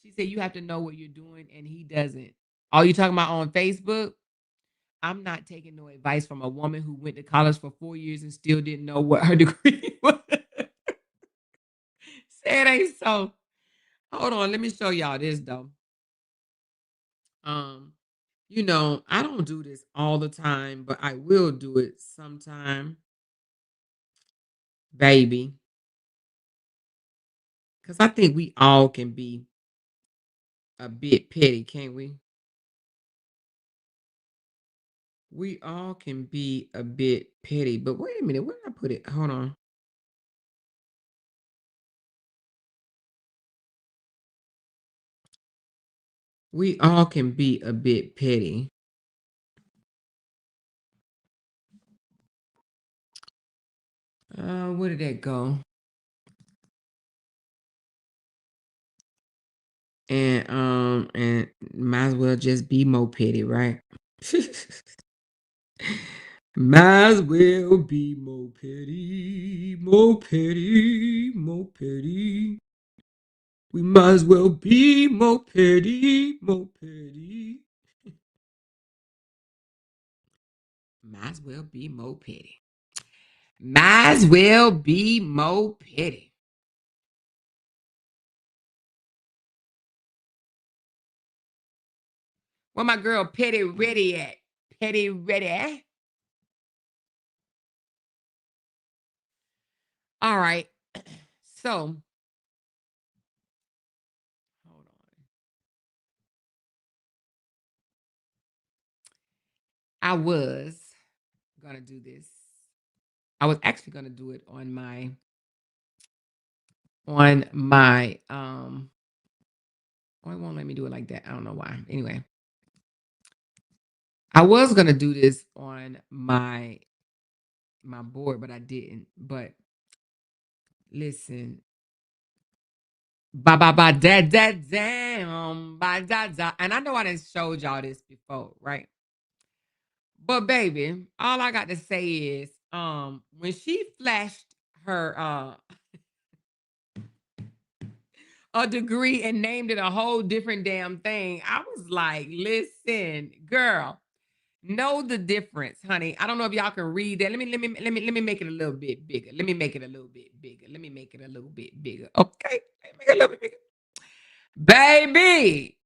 She said you have to know what you're doing, and he doesn't. All you talking about on Facebook? I'm not taking no advice from a woman who went to college for 4 years and still didn't know what her degree was. Say it ain't so. Hold on, let me show y'all this though. Um, I don't do this all the time, but I will do it sometime, baby. Because I think we all can be a bit petty, can't we? We all can be a bit petty. But wait a minute, where did I put it? Hold on. We all can be a bit petty. Where did that go? And might as well just be more petty, right? Might as well be more petty, more petty, more petty. We might as well be more petty, more petty. Might as well be more petty. Might as well be more petty. Where my girl Petty Ready at? Petty Ready? All right. So, hold on. I was gonna do this. I was actually gonna do it on my oh, it won't let me do it like that. I don't know why. Anyway, I was gonna do this on my board, but I didn't. But listen, ba ba ba da da damn ba da da, and I know I didn't showed y'all this before, right? But baby, all I got to say is, when she flashed her a degree and named it a whole different damn thing, I was like, listen, girl, know the difference, honey. I don't know if y'all can read that. Let me make it a little bit bigger. Let me make it a little bit bigger. Let me make it a little bit bigger. Okay. Let me make it a little bit bigger. Baby,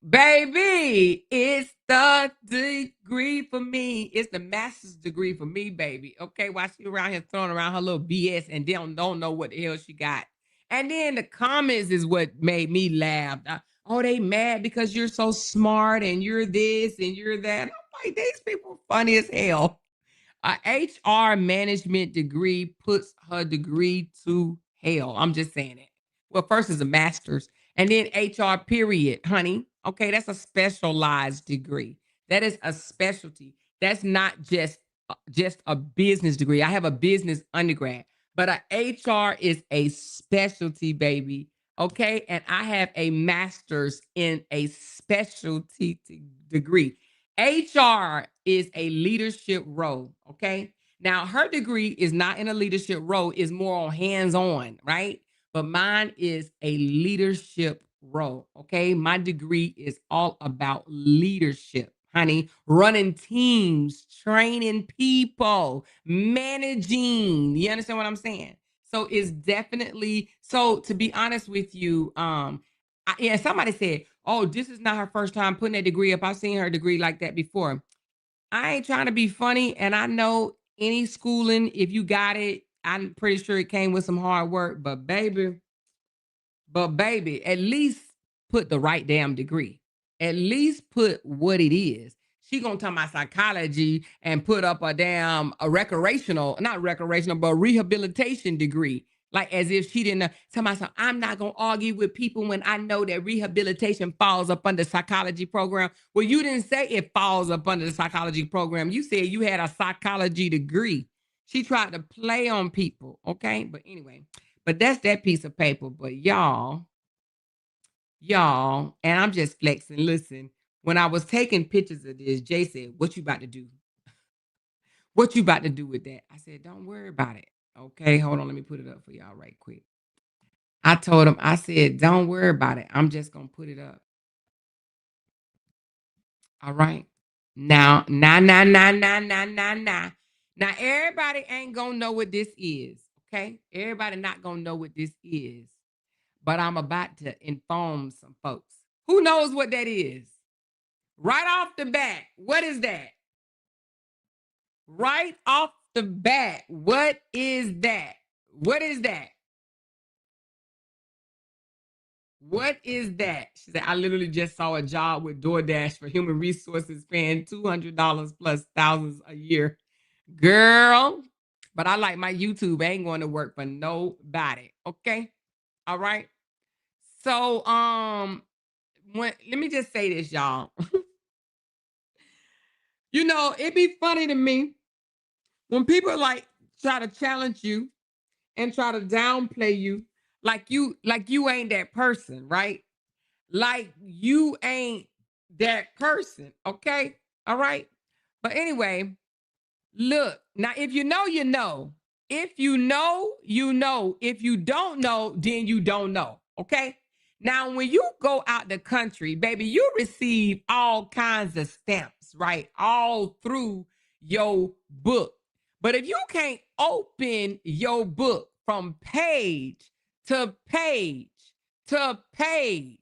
it's the degree for me. It's the master's degree for me, baby. Okay, while she around here throwing around her little BS and don't know what the hell she got. And then the comments is what made me laugh. Oh, they mad because you're so smart and you're this and you're that. I'm like, these people funny as hell. A HR management degree puts her degree to hell. I'm just saying it. Well, first is a master's and then HR period, honey. Okay, that's a specialized degree. That is a specialty. That's not just a business degree. I have a business undergrad, but a HR is a specialty, baby. Okay, and I have a master's in a specialty degree. HR is a leadership role, okay? Now, her degree is not in a leadership role, is more on hands-on, right? But mine is a leadership role, okay? My degree is all about leadership, honey, running teams, training people, managing. You understand what I'm saying? So it's definitely so to be honest with you, yeah, somebody said, "Oh, this is not her first time putting that degree up. I've seen her degree like that before." I ain't trying to be funny, and I know any schooling, if you got it, I'm pretty sure it came with some hard work. But baby, at least put the right damn degree. At least put what it is. She gonna talk about psychology and put up a recreational, not recreational, but rehabilitation degree. Like as if she didn't tell myself, I'm not gonna argue with people when I know that rehabilitation falls up under psychology program. Well, you didn't say it falls up under the psychology program. You said you had a psychology degree. She tried to play on people, okay? But anyway, but that's that piece of paper. But y'all, and I'm just flexing. Listen, when I was taking pictures of this, Jay said, "What you about to do? What you about to do with that?" I said, "Don't worry about it." Okay, hold on. Let me put it up for y'all right quick. I told him, I said, "Don't worry about it. I'm just gonna put it up." All right. Now. Now, everybody ain't gonna know what this is. Okay, everybody not gonna know what this is. But I'm about to inform some folks. Who knows what that is? Right off the bat, what is that? Right off the bat, what is that? What is that? What is that? She said, I literally just saw a job with DoorDash for human resources paying $200 plus thousands a year. Girl, but I like my YouTube. I ain't going to work for nobody. Okay. All right. So, let me just say this, y'all. You know, it'd be funny to me when people like try to challenge you and try to downplay you like you ain't that person, right? Like you ain't that person, okay? All right. But anyway, look, now if you know, you know. If you know, you know. If you don't know, then you don't know. Okay. Now, when you go out the country, baby, you receive all kinds of stamps, right? All through your book. But if you can't open your book from page to page to page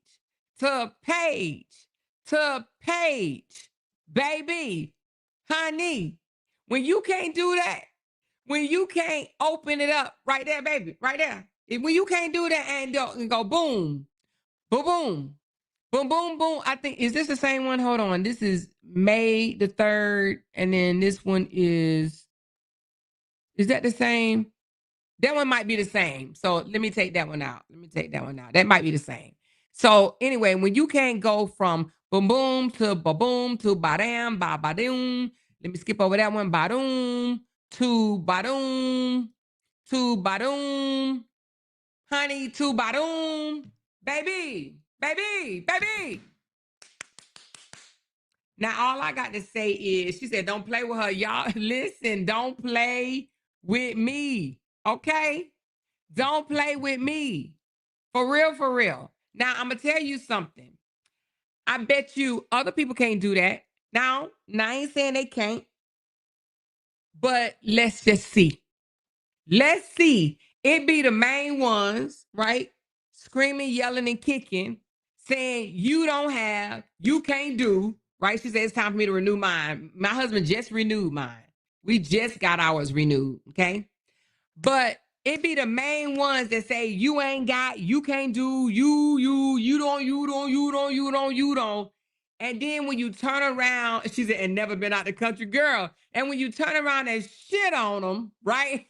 to page to page, baby, honey, when you can't do that, when you can't open it up right there, baby, right there. When you can't do that and go boom, boom, boom, boom, boom, boom. I think, is this the same one? Hold on. This is May the 3rd. And then this one is that the same? That one might be the same. So let me take that one out. That might be the same. So anyway, when you can't go from boom boom to ba boom to ba-dam, ba-ba-doom. Let me skip over that one. Ba-doom to ba-doom to ba-doom. Honey to ba-doom. Baby, baby, baby. Now all I got to say is, she said, don't play with her. Y'all, listen, don't play with me. Okay? Don't play with me. For real, for real. Now, I'm going to tell you something. I bet you other people can't do that. Now, I ain't saying they can't, but let's just see. Let's see. It be the main ones, right? Screaming, yelling, and kicking, saying you don't have, you can't do, right? She said it's time for me to renew mine. My husband just renewed mine. We just got ours renewed, okay? But it be the main ones that say you ain't got, you can't do, you don't. And then when you turn around, she said, and never been out the country, girl. And when you turn around and shit on them, right?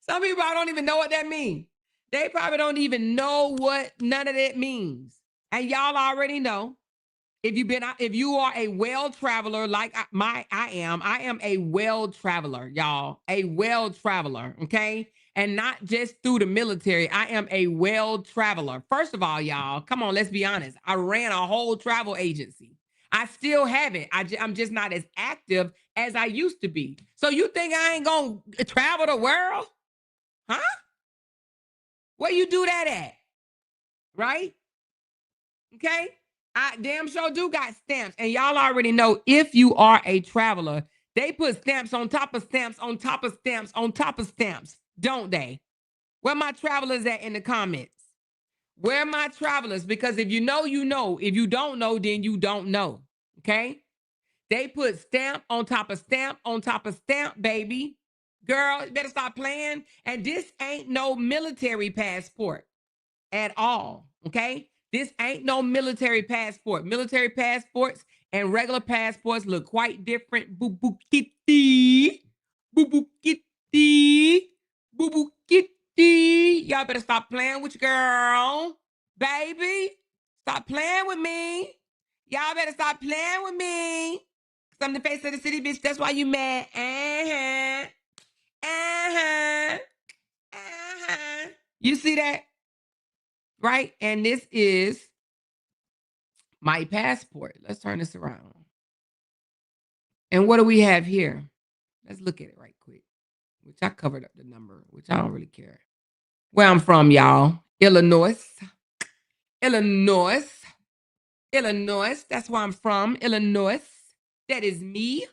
Some people, I don't even know what that means. They probably don't even know what none of that means. And y'all already know. If you are a well traveler like I am a well traveler, y'all, a well traveler, okay? And not just through the military. I am a well traveler. First of all, y'all, come on, let's be honest. I ran a whole travel agency. I still have it. I'm just not as active as I used to be. So you think I ain't gonna travel the world? Huh? Where you do that at? Right? Okay? I damn sure do got stamps. And y'all already know, if you are a traveler, they put stamps on top of stamps on top of stamps on top of stamps, don't they? Where my travelers at in the comments? Where are my travelers? Because if you know, you know. If you don't know, then you don't know. Okay? They put stamp on top of stamp on top of stamp, baby. Girl, you better stop playing. And this ain't no military passport at all. Okay? This ain't no military passport. Military passports and regular passports look quite different. Boo boo kitty. Boo boo kitty. Boo boo kitty. Y'all better stop playing with your girl. Baby. Stop playing with me. Y'all better stop playing with me. Cause I'm the face of the city, bitch. That's why you mad. Uh-huh. Uh-huh. Uh-huh. You see that? Right? And this is my passport. Let's turn this around. And what do we have here? Let's look at it right quick. Which I covered up the number, which I don't really care. Where I'm from, y'all. Illinois. Illinois. Illinois. That's where I'm from. Illinois. That is me.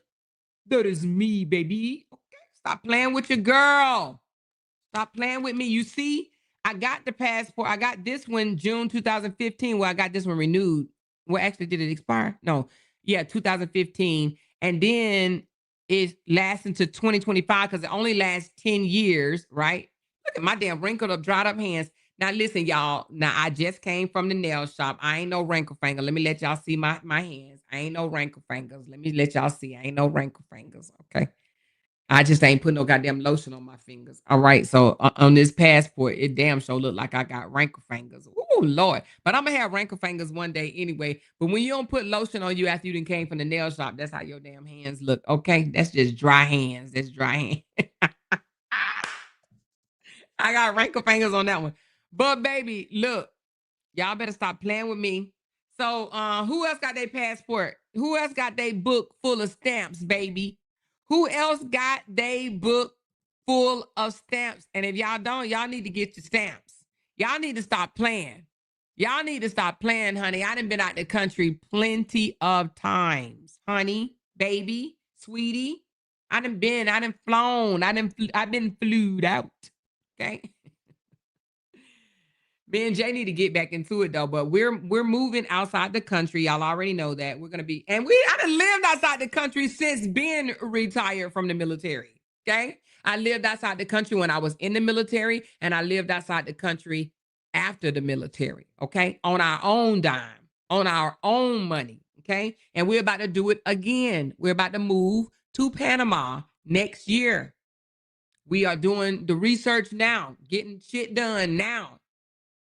That is me, baby. Okay. Stop playing with your girl. Stop playing with me. You see, I got the passport. I got this one June 2015. Well, I got this one renewed. Well, actually, did it expire? No. Yeah, 2015. And then it lasts into 2025 because it only lasts 10 years, right? Look at my damn wrinkled up, dried up hands. Now, listen, y'all. Now, I just came from the nail shop. I ain't no wrinkle finger. Let me let y'all see my hands. I ain't no wrinkle fingers. Let me let y'all see. I ain't no wrinkle fingers. Okay. I just ain't put no goddamn lotion on my fingers. All right. So on this passport, it damn sure look like I got wrinkle fingers. Oh Lord. But I'm gonna have wrinkle fingers one day anyway. But when you don't put lotion on you after you done came from the nail shop, that's how your damn hands look. Okay. That's just dry hands. That's dry hands. I got wrinkle fingers on that one. But baby, look, y'all better stop playing with me. So who else got their passport? Who else got their book full of stamps, baby? Who else got their book full of stamps? And if y'all don't, y'all need to get your stamps. Y'all need to stop playing. Y'all need to stop playing, honey. I done been out the country plenty of times, honey, baby, sweetie. I done flown. I've been flued out. Okay. Me and Jay need to get back into it though, but we're moving outside the country. Y'all already know that. We're gonna be, and I done lived outside the country since being retired from the military. Okay. I lived outside the country when I was in the military, and I lived outside the country after the military. Okay. On our own dime, on our own money. Okay. And we're about to do it again. We're about to move to Panama next year. We are doing the research now, getting shit done now,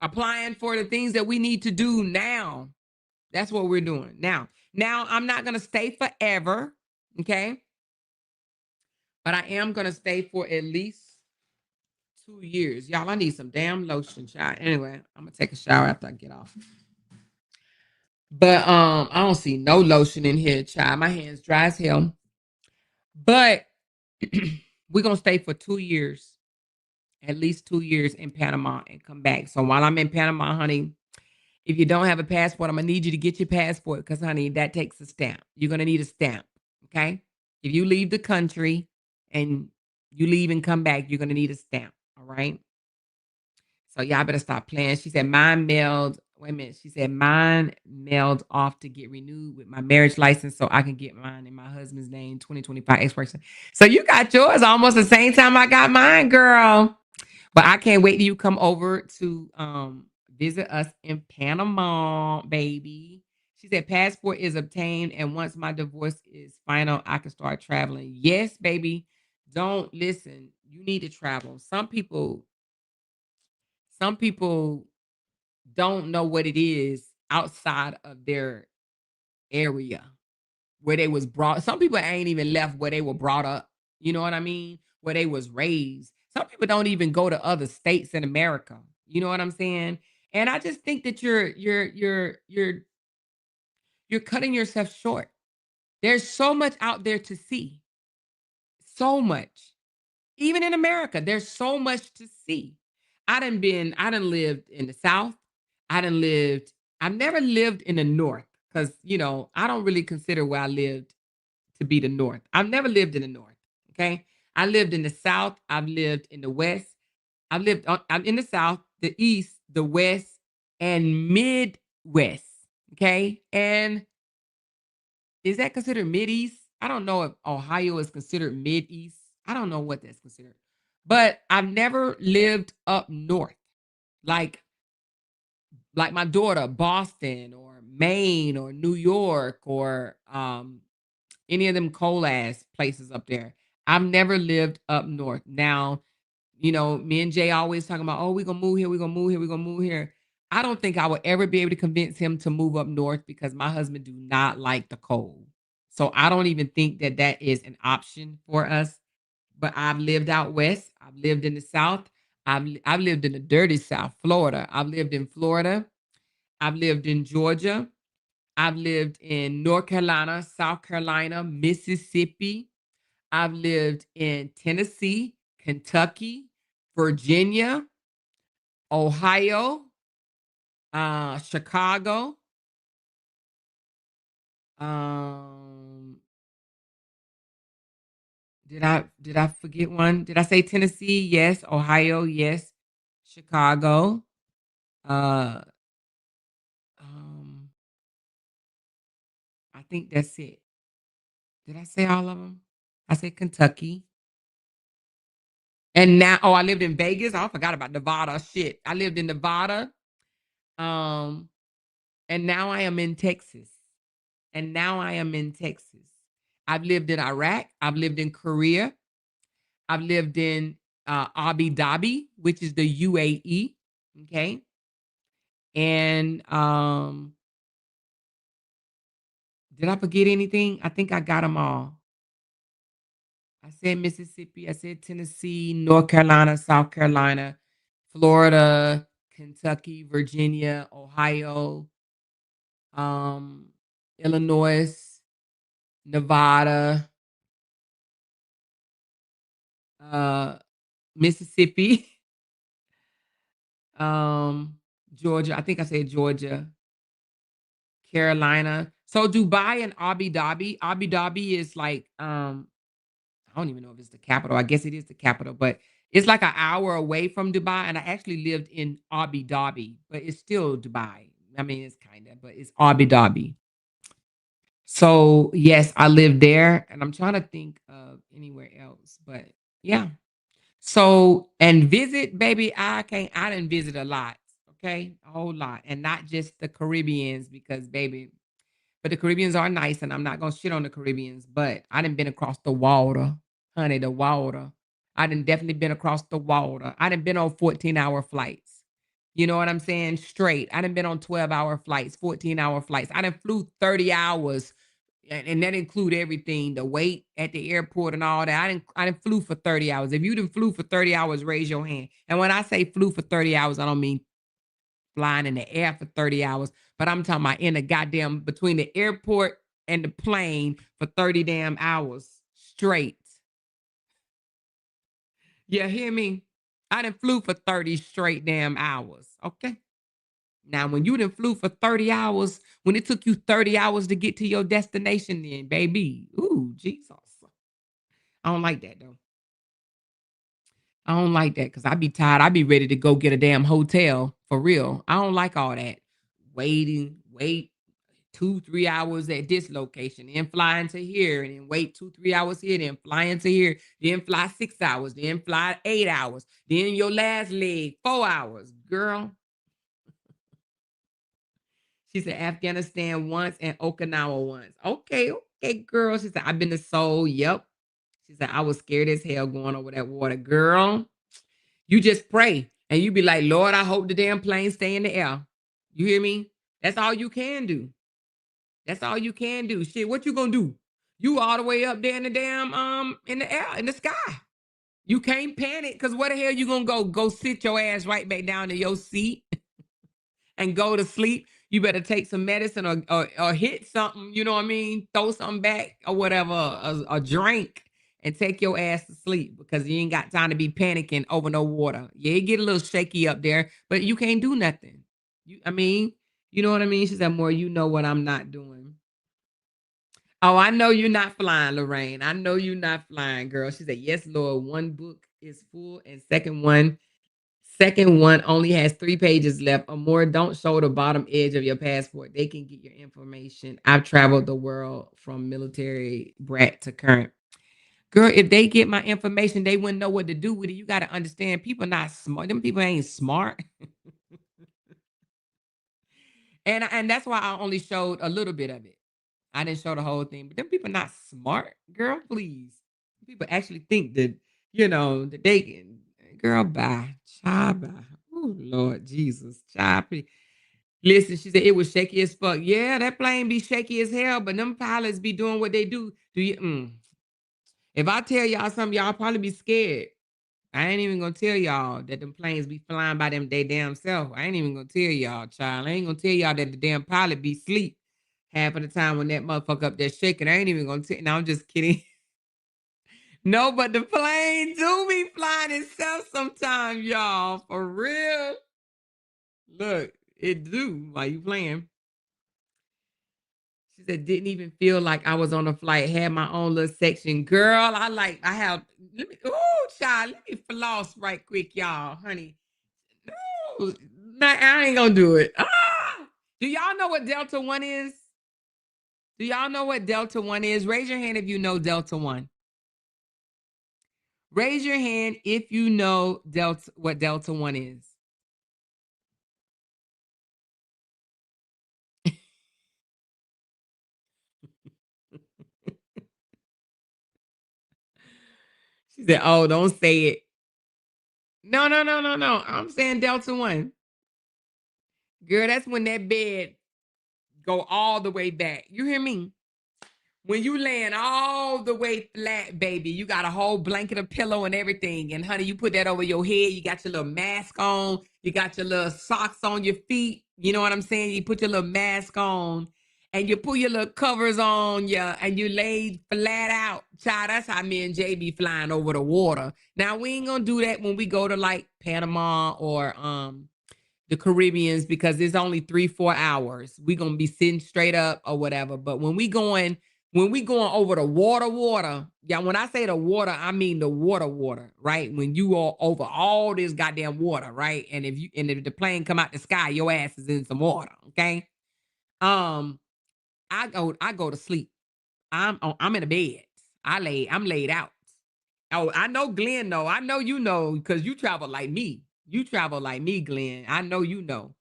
applying for the things that we need to do now. That's what we're doing now. Now, I'm not going to stay forever, okay? But I am going to stay for at least 2 years. Y'all, I need some damn lotion, child. Anyway, I'm going to take a shower after I get off. But I don't see no lotion in here, child. My hands dry as hell. But we're going to stay for 2 years, at least 2 years in Panama and come back. So while I'm in Panama, honey, if you don't have a passport, I'm going to need you to get your passport because, honey, that takes a stamp. You're going to need a stamp, okay? If you leave the country and you leave and come back, you're going to need a stamp, all right? So y'all better stop playing. She said, mine mailed, wait a minute. She said, mine mailed off to get renewed with my marriage license so I can get mine in my husband's name, 2025 expiration. So you got yours almost the same time I got mine, girl. But I can't wait till you come over to visit us in Panama, baby. She said, passport is obtained, and once my divorce is final, I can start traveling. Yes, baby. Don't listen. You need to travel. Some people don't know what it is outside of their area where they was brought. Some people ain't even left where they were brought up. You know what I mean? Where they was raised. Some people don't even go to other states in America. You know what I'm saying? And I just think that you're cutting yourself short. There's so much out there to see. So much. Even in America, there's so much to see. I done lived in the South. I've never lived in the North because, I don't really consider where I lived to be the North. I've never lived in the North. Okay. I lived in the South. I've lived in the West. I'm in the South, the East, the West, and Midwest. Okay. And is that considered Mid-East? I don't know if Ohio is considered Mid-East. I don't know what that's considered. But I've never lived up north. Like my daughter, Boston or Maine or New York or any of them coal ass places up there. I've never lived up north. Now, me and Jay always talking about, oh, we're gonna move here, we're gonna move here, we're gonna move here. I don't think I would ever be able to convince him to move up north because my husband do not like the cold. So I don't even think that that is an option for us. But I've lived out west. I've lived in the South. I've lived in the dirty South, Florida. I've lived in Florida. I've lived in Georgia. I've lived in North Carolina, South Carolina, Mississippi. I've lived in Tennessee, Kentucky, Virginia, Ohio, Chicago. Um, did I forget one? Did I say Tennessee? Yes. Ohio, yes. Chicago, uh, um, I think that's it. Did I say all of them? I said Kentucky. And now, oh, I lived in Vegas. I forgot about Nevada. Shit. I lived in Nevada. Um, and now I am in Texas. And now I am in Texas. I've lived in Iraq. I've lived in Korea. I've lived in Abu Dhabi, which is the UAE. Okay. And did I forget anything? I think I got them all. I said Mississippi, I said Tennessee, North Carolina, South Carolina, Florida, Kentucky, Virginia, Ohio, um, Illinois, Nevada, uh, Mississippi, Georgia. I think I said Georgia, Carolina. So Dubai and Abu Dhabi. Abu Dhabi is like I don't even know if it's the capital. I guess it is the capital, but it's like an hour away from Dubai. And I actually lived in Abu Dhabi, but it's still Dubai. I mean, it's kind of, but it's Abu Dhabi. So yes, I lived there, and I'm trying to think of anywhere else, but yeah. So and visit, baby. I didn't visit a lot, okay, a whole lot, and not just the Caribbeans because, baby, but the Caribbeans are nice, and I'm not gonna shit on the Caribbeans, but I done been across the water, honey, the water. I done definitely been across the water. I done been on 14-hour flights. You know what I'm saying? Straight. I done been on 12-hour flights, 14-hour flights. I done flew 30 hours, and that include everything, the wait at the airport and all that. I didn't flew for 30 hours. If you done flew for 30 hours, raise your hand. And when I say flew for 30 hours, I don't mean flying in the air for 30 hours, but I'm talking about in the goddamn between the airport and the plane for 30 damn hours straight. You hear me? I done flew for 30 straight damn hours. Okay. Now, when you done flew for 30 hours, when it took you 30 hours to get to your destination, then baby, ooh, Jesus. I don't like that though. I don't like that because I be tired. I be ready to go get a damn hotel for real. I don't like all that wait 2-3 hours at this location, then flying to here, and then wait 2-3 hours here, then flying to here, then fly 6 hours, then fly 8 hours, then your last leg 4 hours. Girl, she said Afghanistan once and Okinawa once. Okay, okay, girl. She said I've been to Seoul. Yep. She said I was scared as hell going over that water. Girl, you just pray and you be like, Lord, I hope the damn plane stay in the air. You hear me? That's all you can do. That's all you can do. Shit, what you gonna do? You all the way up there in the damn in the air, in the sky. You can't panic because where the hell you gonna go? Go sit your ass right back down in your seat and go to sleep. You better take some medicine or hit something, you know what I mean? Throw something back or whatever, a drink, and take your ass to sleep because you ain't got time to be panicking over no water. Yeah, it get a little shaky up there, but you can't do nothing. I mean, you know what I mean? She said, more, you know what I'm not doing. Oh, I know you're not flying, Lorraine. I know you're not flying, girl. She said, yes, Lord. One book is full, and second one only has 3 pages left or more. Don't show the bottom edge of your passport. They can get your information. I've traveled the world from military brat to current. Girl, if they get my information, they wouldn't know what to do with it. You got to understand, people not smart. Them people ain't smart. And that's why I only showed a little bit of it. I didn't show the whole thing. But them people not smart, girl, please. People actually think that, that they can, girl, bye. Child, bye. Oh, Lord Jesus. Child, please. Listen, she said it was shaky as fuck. Yeah, that plane be shaky as hell, but them pilots be doing what they do. Do you? If I tell y'all something, y'all probably be scared. I ain't even gonna tell y'all that them planes be flying by them they damn self. I ain't even gonna tell y'all, child. I ain't gonna tell y'all that the damn pilot be sleep half of the time when that motherfucker up there shaking. I ain't even gonna tell. No, I'm just kidding. No, but the plane do be flying itself sometimes, y'all. For real. Look, it do. Why you playing? She said, didn't even feel like I was on a flight. Had my own little section. Girl, let me, oh, child, let me floss right quick, y'all, honey. Nah, I ain't gonna do it. Do y'all know what Delta One is? Do y'all know what Delta One is? Raise your hand if you know Delta One. Raise your hand if you know what Delta One is. She said, "Oh, don't say it." No, no, no, no, no. I'm saying Delta One. Girl, that's when that bed go all the way back. You hear me? When you laying all the way flat, baby, you got a whole blanket of pillow and everything. And honey, you put that over your head. You got your little mask on. You got your little socks on your feet. You know what I'm saying? You put your little mask on and you put your little covers on and you lay flat out. Child, that's how me and Jay be flying over the water. Now, we ain't gonna do that when we go to like Panama or the Caribbeans because it's only 3-4 hours. We're gonna be sitting straight up or whatever. But when we going over the water, yeah, when I say the water, I mean the water, right? When you are over all this goddamn water, right? And if the plane come out the sky, your ass is in some water, okay? I go to sleep. I'm in a bed. I'm laid out. Oh, I know Glenn know. I know you know because you travel like me. You travel like me, Glenn. I know you know.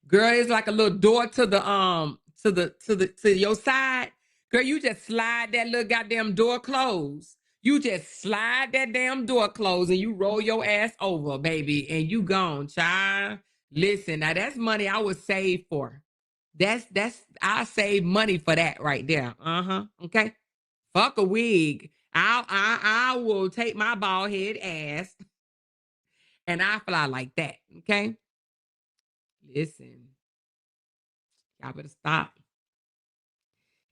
Girl, it's like a little door to the to your side. Girl, you just slide that little goddamn door closed. You just slide that damn door closed and you roll your ass over, baby, and you gone, child. Listen, now that's money I would save for. That's I save money for that right there. Uh-huh. Okay. Fuck a wig. I will take my bald head ass and I fly like that. Okay. Listen, y'all better stop.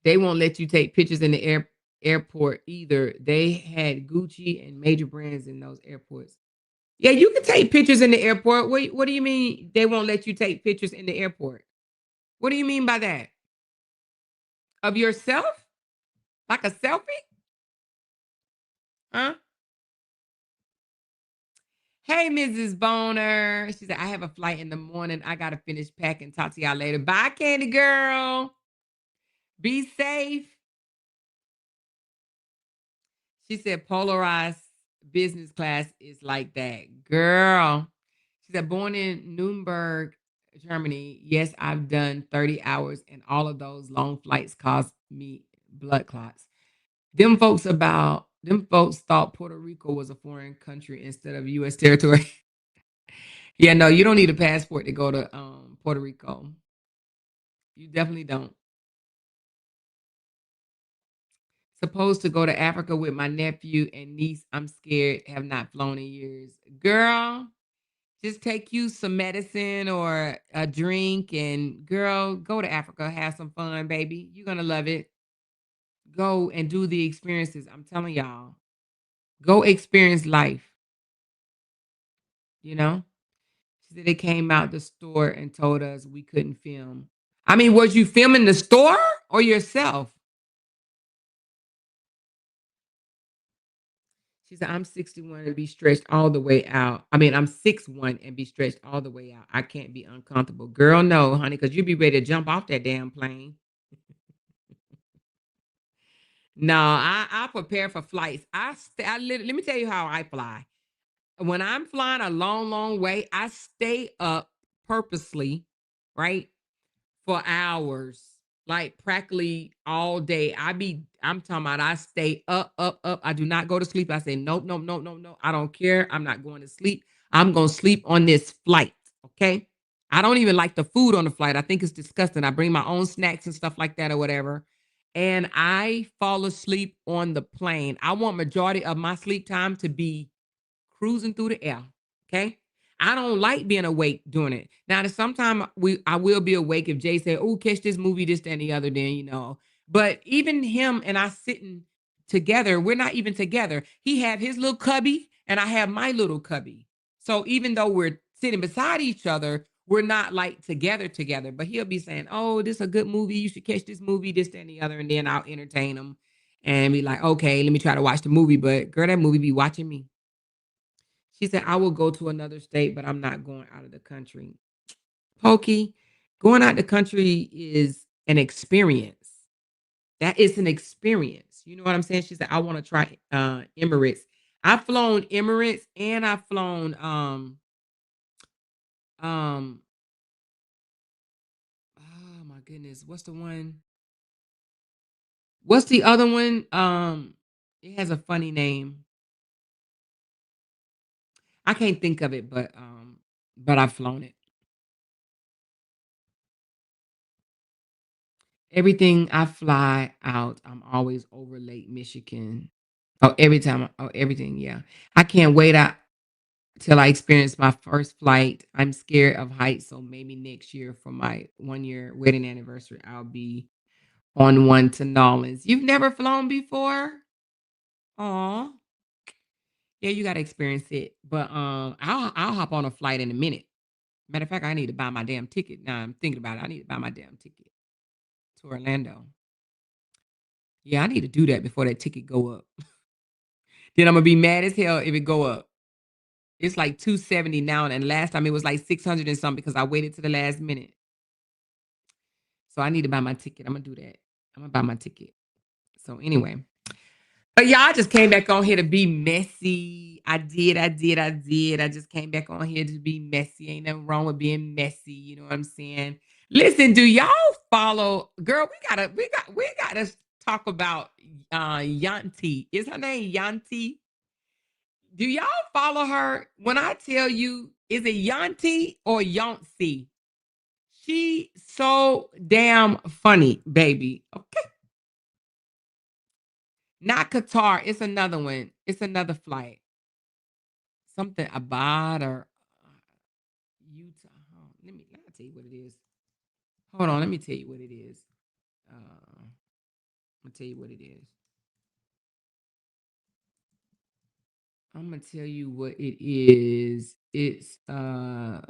They won't let you take pictures in the airport either. They had Gucci and major brands in those airports. Yeah, you can take pictures in the airport. What do you mean they won't let you take pictures in the airport? What do you mean by that? Of yourself? Like a selfie? Huh? Hey, Mrs. Boner. She said, I have a flight in the morning. I got to finish packing. Talk to y'all later. Bye, Candy Girl. Be safe. She said, polarized business class is like that. Girl. She said, born in Nuremberg, Germany. Yes, I've done 30 hours, and all of those long flights caused me blood clots. Them folks thought Puerto Rico was a foreign country instead of U.S. territory. Yeah, no, you don't need a passport to go to Puerto Rico. You definitely don't. Supposed to go to Africa with my nephew and niece. I'm scared, have not flown in years. Girl, just take you some medicine or a drink and girl, go to Africa, have some fun, baby. You're gonna love it. Go and do the experiences. I'm telling y'all. Go experience life, you know? She said they came out the store and told us we couldn't film. I mean, was you filming the store or yourself? She said, I'm 61 and be stretched all the way out. I mean, I'm 6'1" and be stretched all the way out. I can't be uncomfortable. Girl, no, honey, because you'd be ready to jump off that damn plane. No, I prepare for flights. Let me tell you how I fly. When I'm flying a long, long way, I stay up purposely, right? For hours, like practically all day. I'm talking about I stay up, up, up. I do not go to sleep. I say, nope, nope, nope, nope, nope. I don't care. I'm not going to sleep. I'm going to sleep on this flight. Okay. I don't even like the food on the flight. I think it's disgusting. I bring my own snacks and stuff like that or whatever. And I fall asleep on the plane. I want majority of my sleep time to be cruising through the air. Okay. I don't like being awake doing it. Now, sometimes I will be awake if Jay said, "Oh, catch this movie, this, that, and the other." Then But even him and I sitting together, we're not even together. He have his little cubby, and I have my little cubby. So even though we're sitting beside each other, we're not like together. But he'll be saying, "Oh, this is a good movie. You should catch this movie, this, that, and the other." And then I'll entertain him and be like, "Okay, let me try to watch the movie." But girl, that movie be watching me. She said, I will go to another state, but I'm not going out of the country. Pokey, going out the country is an experience. That is an experience. You know what I'm saying? She said, I want to try Emirates. I've flown Emirates and I've flown um oh my goodness, what's the one? What's the other one? It has a funny name. I can't think of it, but I've flown it. Everything I fly out, I'm always over Lake Michigan. Oh, every time. Oh, everything. Yeah. I can't wait out till I experience my first flight. I'm scared of heights. So maybe next year for my 1 year wedding anniversary, I'll be on one to Nolans. You've never flown before? Aw. Yeah, you gotta experience it. But I'll hop on a flight in a minute. Matter of fact, I need to buy my damn ticket. Now I'm thinking about it. I need to buy my damn ticket to Orlando. Yeah, I need to do that before that ticket go up. Then I'm gonna be mad as hell if it go up. It's like 270 now, and last time it was like 600 and something because I waited to the last minute. So I need to buy my ticket. I'm gonna do that. I'm gonna buy my ticket. So anyway, but yeah, I just came back on here to be messy. I just came back on here to be messy. Ain't nothing wrong with being messy. You know what I'm saying? Listen, do y'all follow? Girl, we gotta talk about Yanti. Is her name Yanti? Do y'all follow her? When I tell you, is it Yanti or Yonsi? She so damn funny, baby. Okay. Not Qatar. It's another one. It's another flight. Something Abad or Utah. Let me tell you what it is. Hold on, let me tell you what it is. I'm gonna tell you what it is. I'm gonna tell you what it is. It's not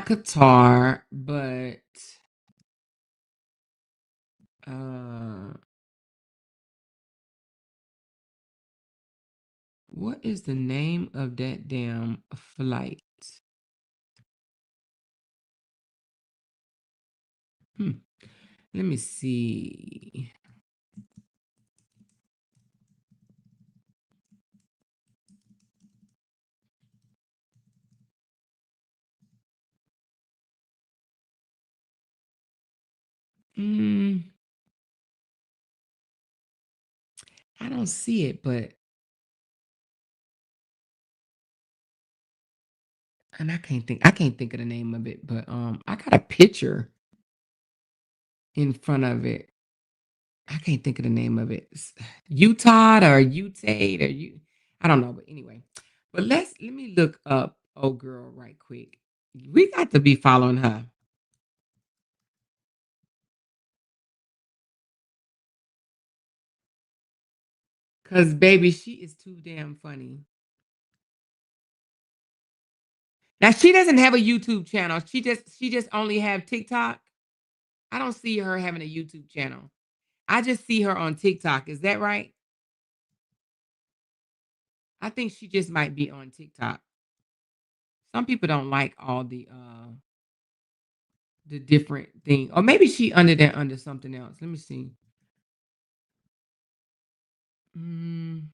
Qatar, but uh what is the name of that damn flight? Hmm. Let me see. Mm, I don't see it, but and I can't think of the name of it, but I got a picture in front of it. I can't think of the name of it. Utah or Utate or you I don't know, but anyway. But let me look up old girl right quick. We got to be following her. Cause baby, she is too damn funny. Now she doesn't have a YouTube channel. She just only have TikTok. I don't see her having a YouTube channel. I just see her on TikTok. Is that right? I think she just might be on TikTok. Some people don't like all the different thing. Or maybe she under something else. Let me see. Mm,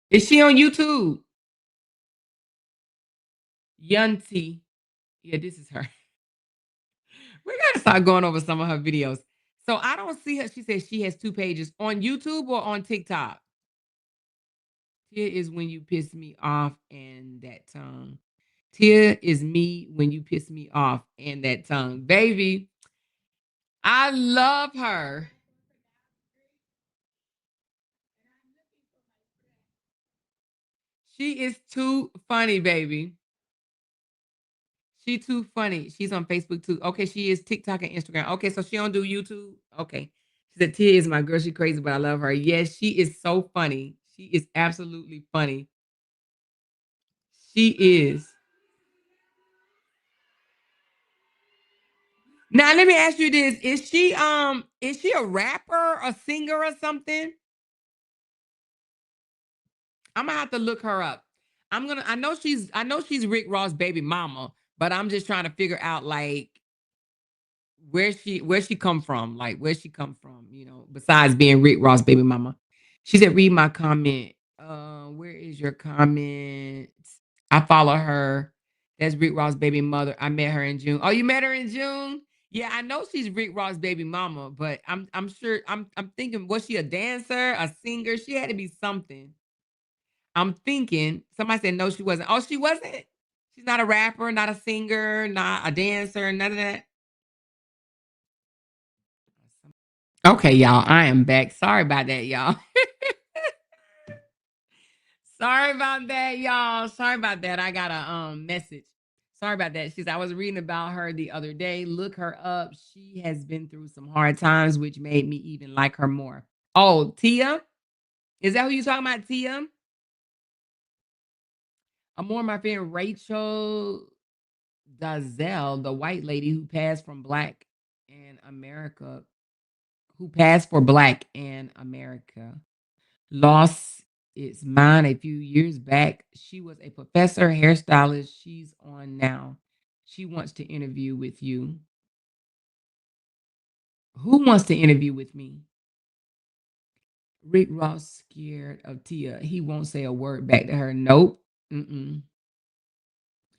is she on YouTube? Yunti. Yeah, this is her. We gotta start going over some of her videos. So I don't see her. She says she has two pages on YouTube or on TikTok. Here is when you piss me off and that tongue. Tia is me when you piss me off and that tongue. Baby, I love her. She is too funny, baby. She too funny. She's on Facebook too. Okay, she is TikTok and Instagram. Okay, so she don't do YouTube. Okay. She said Tia is my girl. She crazy, but I love her. Yes, she is so funny. She is absolutely funny. She is. Now let me ask you this: is she a rapper, a singer, or something? I'm gonna have to look her up. I know she's Rick Ross' baby mama, but I'm just trying to figure out like where she come from, like where she come from, besides being Rick Ross' baby mama. She said, read my comment. Where is your comment? I follow her. That's Rick Ross' baby mother. I met her in June. Oh, you met her in June? Yeah, I know she's Rick Ross' baby mama, but I'm sure I'm thinking, was she a dancer, a singer? She had to be something. I'm thinking somebody said no, she wasn't. Oh, she wasn't. She's not a rapper, not a singer, not a dancer, none of that. Okay, y'all, I am back. Sorry about that, y'all. Sorry about that, y'all. Sorry about that. I got a message. Sorry about that. I was reading about her the other day. Look her up. She has been through some hard times, which made me even like her more. Oh, Tia? Is that who you talking about, Tia? I'm more my friend Rachel Dazelle, the white lady who passed from black in America, who passed for black in America. Lost its mind a few years back. She was a professor, hairstylist. She's on now. She wants to interview with you. Who wants to interview with me? Rick Ross scared of Tia. He won't say a word back to her. Nope. Mm-mm.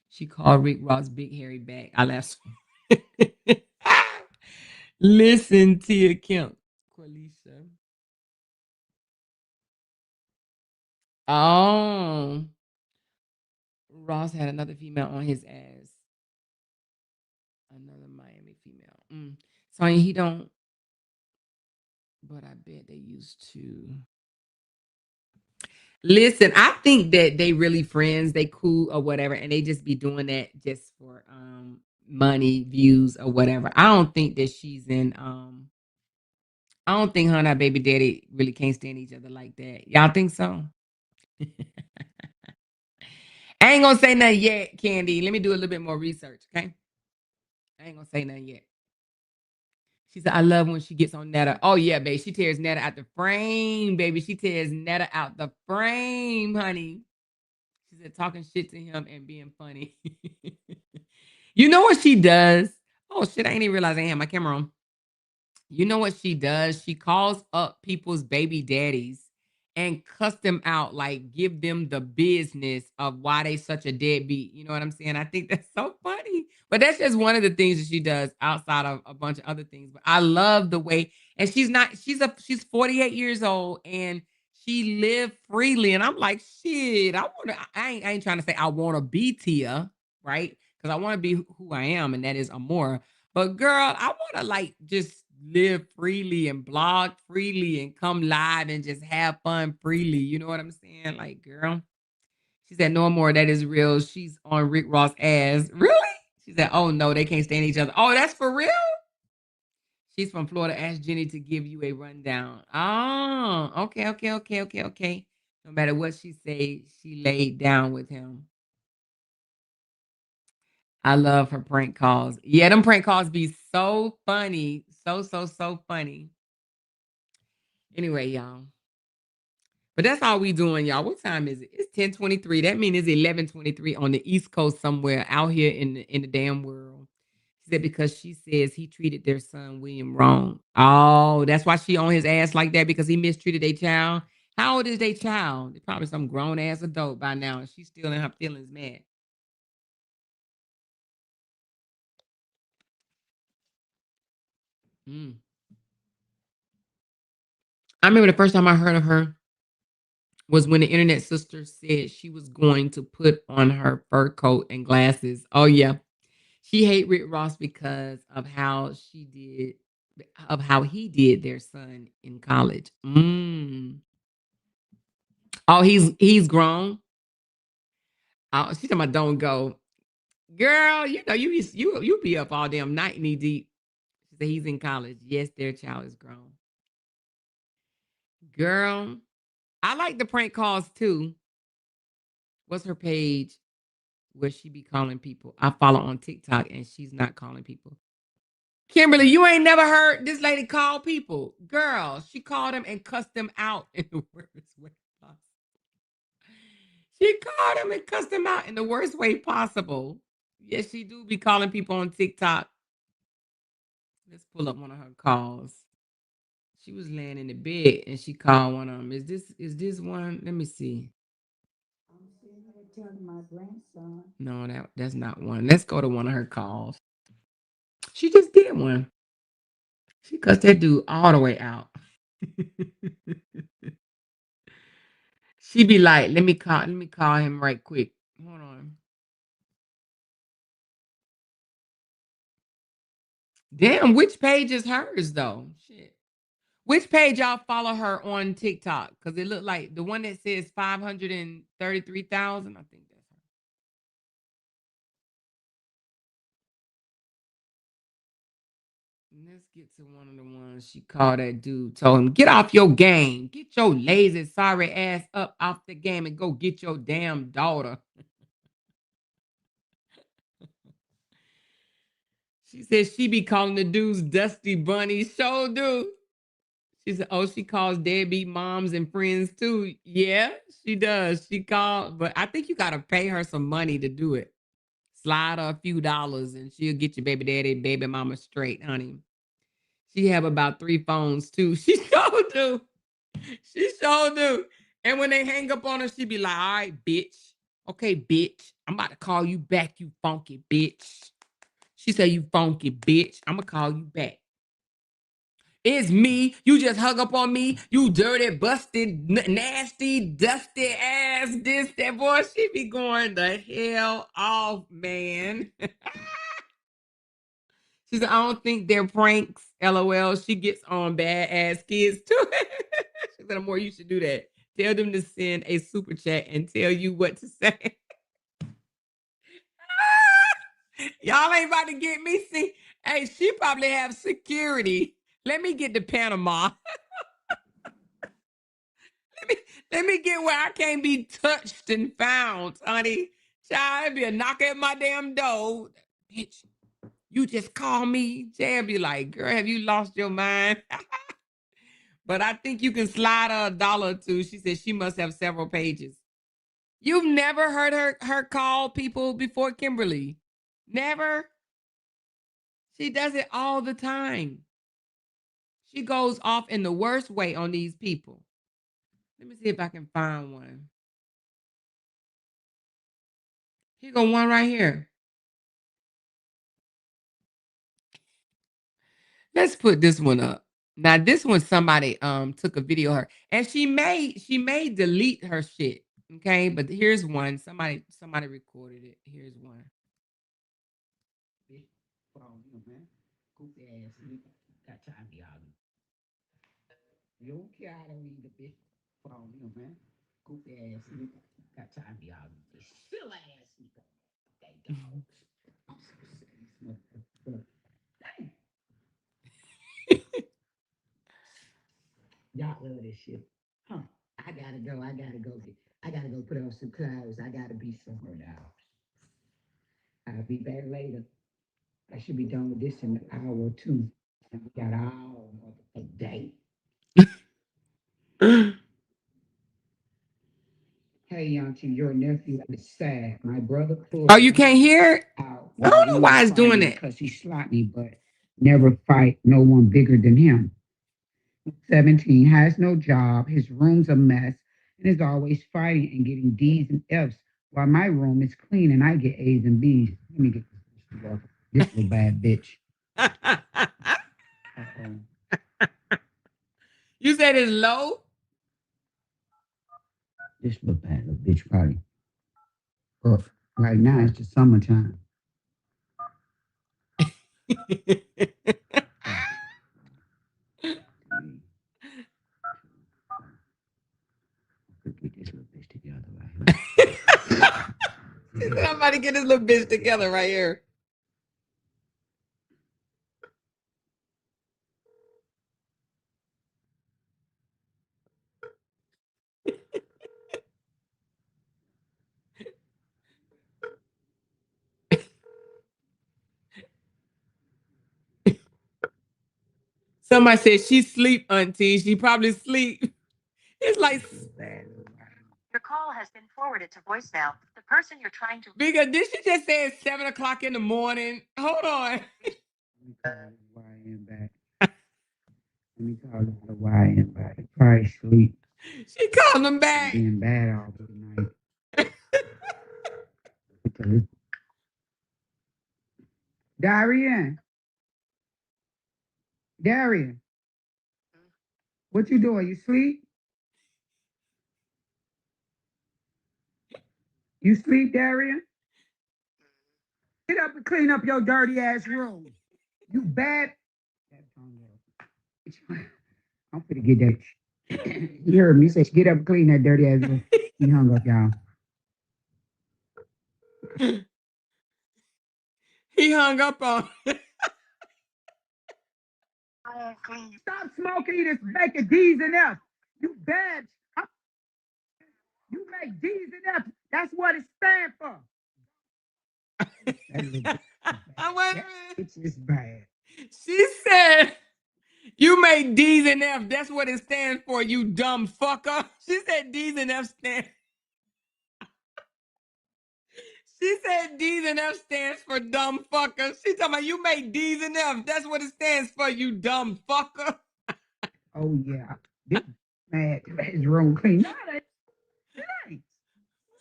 She called Rick Ross big hairy back. I laughed. Listen, Tia Kemp. Qualisha. Oh. Ross had another female on his ass. Another Miami female. Sonya, he don't, but I bet they used to. Listen, I think that they really friends, they cool or whatever, and they just be doing that just for money, views, or whatever. I don't think her and her baby daddy really can't stand each other like that. Y'all think so? I ain't gonna say nothing yet, Candy. Let me do a little bit more research, okay? I ain't gonna say nothing yet. She said, I love when she gets on Netta. Oh, yeah, babe. She tears Netta out the frame, baby. She tears Netta out the frame, honey. She said, talking shit to him and being funny. You know what she does? Oh, shit. I ain't even realize I had my camera on. You know what she does? She calls up people's baby daddies and cuss them out, like give them the business of why they such a deadbeat. You know what I'm saying? I think that's so funny. But that's just one of the things that she does outside of a bunch of other things. But I love the way, and she's 48 years old and she lived freely. And I'm like, shit, I ain't trying to say I want to be Tia, right? Because I want to be who I am, and that is Amora. But girl, I want to like just live freely and blog freely and come live and just have fun freely. You know what I'm saying? Like, girl, she said, no more. That is real. She's on Rick Ross' ass. Really? She said, oh no, they can't stand each other. Oh, that's for real? She's from Florida. Ask Jenny to give you a rundown. Oh, okay, okay, okay, okay, okay. No matter what she say, she laid down with him. I love her prank calls. Yeah, them prank calls be so funny. So, so, so funny. Anyway, y'all. But that's all we doing, y'all. What time is it? It's 10:23. That means it's 11:23 on the East Coast somewhere out here in the damn world. She said because she says he treated their son William wrong. Oh, that's why she on his ass like that because he mistreated their child. How old is their child? They're probably some grown ass adult by now, and she's still in her feelings mad. Mm. I remember the first time I heard of her was when the internet sister said she was going to put on her fur coat and glasses. Oh yeah. She hate Rick Ross because of how he did their son in college. Oh, he's grown. Oh, she talking about don't go. Girl, you know you be up all damn night knee deep. She said he's in college. Yes, their child is grown. Girl, I like the prank calls too. What's her page where she be calling people? I follow on TikTok and she's not calling people. Kimberly, you ain't never heard this lady call people. Girl, she called them and cussed them out in the worst way possible. She called them and cussed them out in the worst way possible. Yes, she do be calling people on TikTok. Let's pull up one of her calls. She was laying in the bed and she called one of them. Is this one? Let me see. No, that's not one. Let's go to one of her calls. She just did one. She cussed that dude all the way out. She be like, let me call him right quick. Hold on. Damn, which page is hers though? Shit. Which page y'all follow her on TikTok? Because it looked like the one that says 533,000. I think that's her. Let's get to one of the ones she called that dude, told him, get off your game. Get your lazy, sorry ass up off the game and go get your damn daughter. She said she be calling the dudes Dusty Bunny. Show dude. She said, oh, she calls deadbeat moms and friends too. Yeah, she does. She called, but I think you got to pay her some money to do it. Slide her a few dollars and she'll get your baby daddy, baby mama straight, honey. She have about 3 phones too. She sure do. She sure do. And when they hang up on her, she be like, all right, bitch. Okay, bitch. I'm about to call you back, you funky bitch. She said, you funky bitch. I'm going to call you back. It's me. You just hung up on me. You dirty, busted, nasty, dusty ass. This, that boy. She be going the hell off, man. She said, I don't think they're pranks. LOL. She gets on bad ass kids too. She said, more you should do that. Tell them to send a super chat and tell you what to say. Y'all ain't about to get me. See, hey, she probably have security. Let me get to Panama. let me let me get where I can't be touched and found, honey. Child, be a knock at my damn door. Bitch, you just call me. Jay be like, girl, have you lost your mind? But I think you can slide her $1 or two. She said she must have several pages. You've never heard her call people before, Kimberly? Never? She does it all the time. She goes off in the worst way on these people. Let me see if I can find one. Here go one right here. Let's put this one up. Now this one somebody took a video of her and she may delete her shit. Okay, but here's one. Somebody recorded it. Here's one. Goofy ass nigga. Got time to be arguing. You don't care I don't eat the bitch. Phone you, man. Goofy ass nigga. Got time to be arguing. Silly ass nigga. They dogs. I'm so sick of these motherfuckers. Dang. Y'all love this shit. Huh. I gotta go. I gotta go put on some clothes. I gotta be somewhere now. I'll be back later. I should be done with this in an hour or two. And we got all motherfucking day. Hey, Auntie, your nephew is sad. My brother pulled. Oh, you can't hear it? Out. I don't know why it's doing it. Because he's sloppy, but never fight no one bigger than him. 17, has no job. His room's a mess and is always fighting and getting D's and F's while my room is clean and I get A's and B's. Let me get this little bad bitch. You said it's low? This little bad little bitch probably. But right now it's the summertime. Get this little bitch together right here. Somebody get this little bitch together right here. Somebody said she sleep, auntie. She probably sleep. It's like Your call has been forwarded to voicemail. The person you're trying to because did she just say it's 7:00 in the morning? Hold on. Let me call this little YN back. Probably sleep. She called him back. Being bad all night. Okay. Darian. Darian. What you doing? You sleep? You sleep, Darian? Get up and clean up your dirty ass room. You bad. I'm finna get that. You heard me. He said, get up and clean that dirty ass room. He hung up, y'all. He hung up on. Stop smoking this making D's and F. You bad. You make D's and F. That's what it stands for. Wait a minute. It's just bad. She said, you make D's and F. That's what it stands for, you dumb fucker. She said D's and F stand. She said D's and F stands for dumb fucker. She talking about you make D's and F. That's what it stands for, you dumb fucker. Oh, yeah. This mad. His room clean. No, it ain't.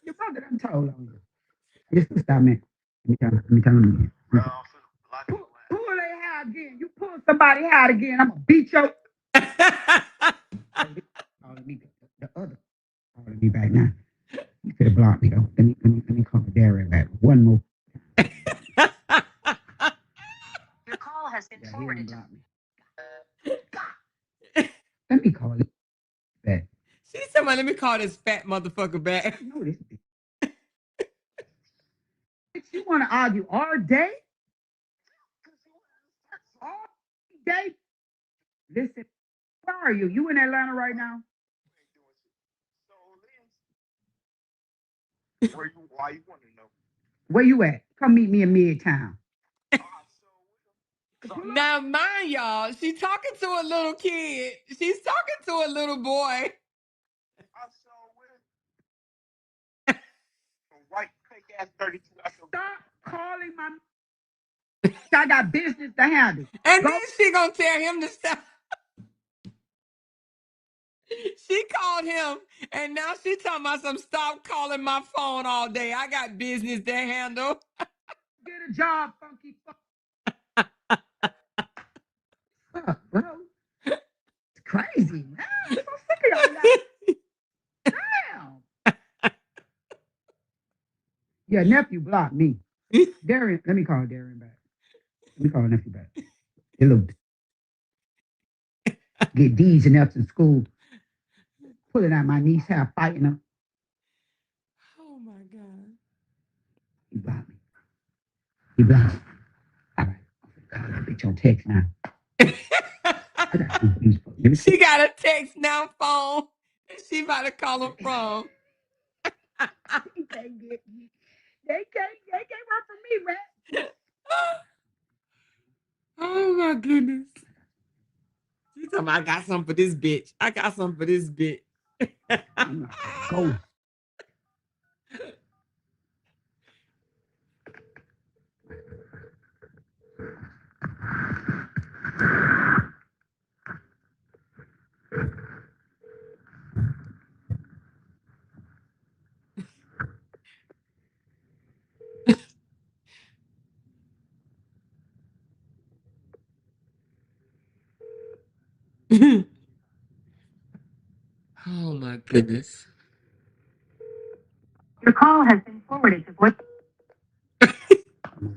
Your brother done told on you. Just stop, man. Let me tell him again. Pull their hair again. You pull somebody hair again, I'm going to beat your... The other calling me back now. You could have blocked me, though. Let me call Darren back. One more. Your call has been forwarded to Let me call it back. She said, let me call this fat motherfucker back. You know this bitch. You want to argue all day? All day? Listen, where are you? You in Atlanta right now? Why you want to know? Where you at? Come meet me in Midtown. Now, mind y'all, she's talking to a little kid. She's talking to a little boy. White fake ass 32. Stop calling my. I got business to handle. And then she gonna tell him to stop. She called him, and now she talking about some stop calling my phone all day. I got business to handle. Get a job, funky fuck. Bro. It's crazy, man. I'm so sick of y'all. Damn. Your nephew blocked me. Darren, let me call Darren back. Let me call nephew back. Hello. Get D's and F's in school. Pulling out my niece hair, fighting her. Oh my God. He blocked me. He blocked me. All right. I'm gonna call that bitch on text now. She got a text now phone. She about to call him from. They can't run from me, man. Oh my goodness. She talking about, I got something for this bitch. I got something for this bitch. Go. Oh my goodness. Your call has been forwarded to voice. I'm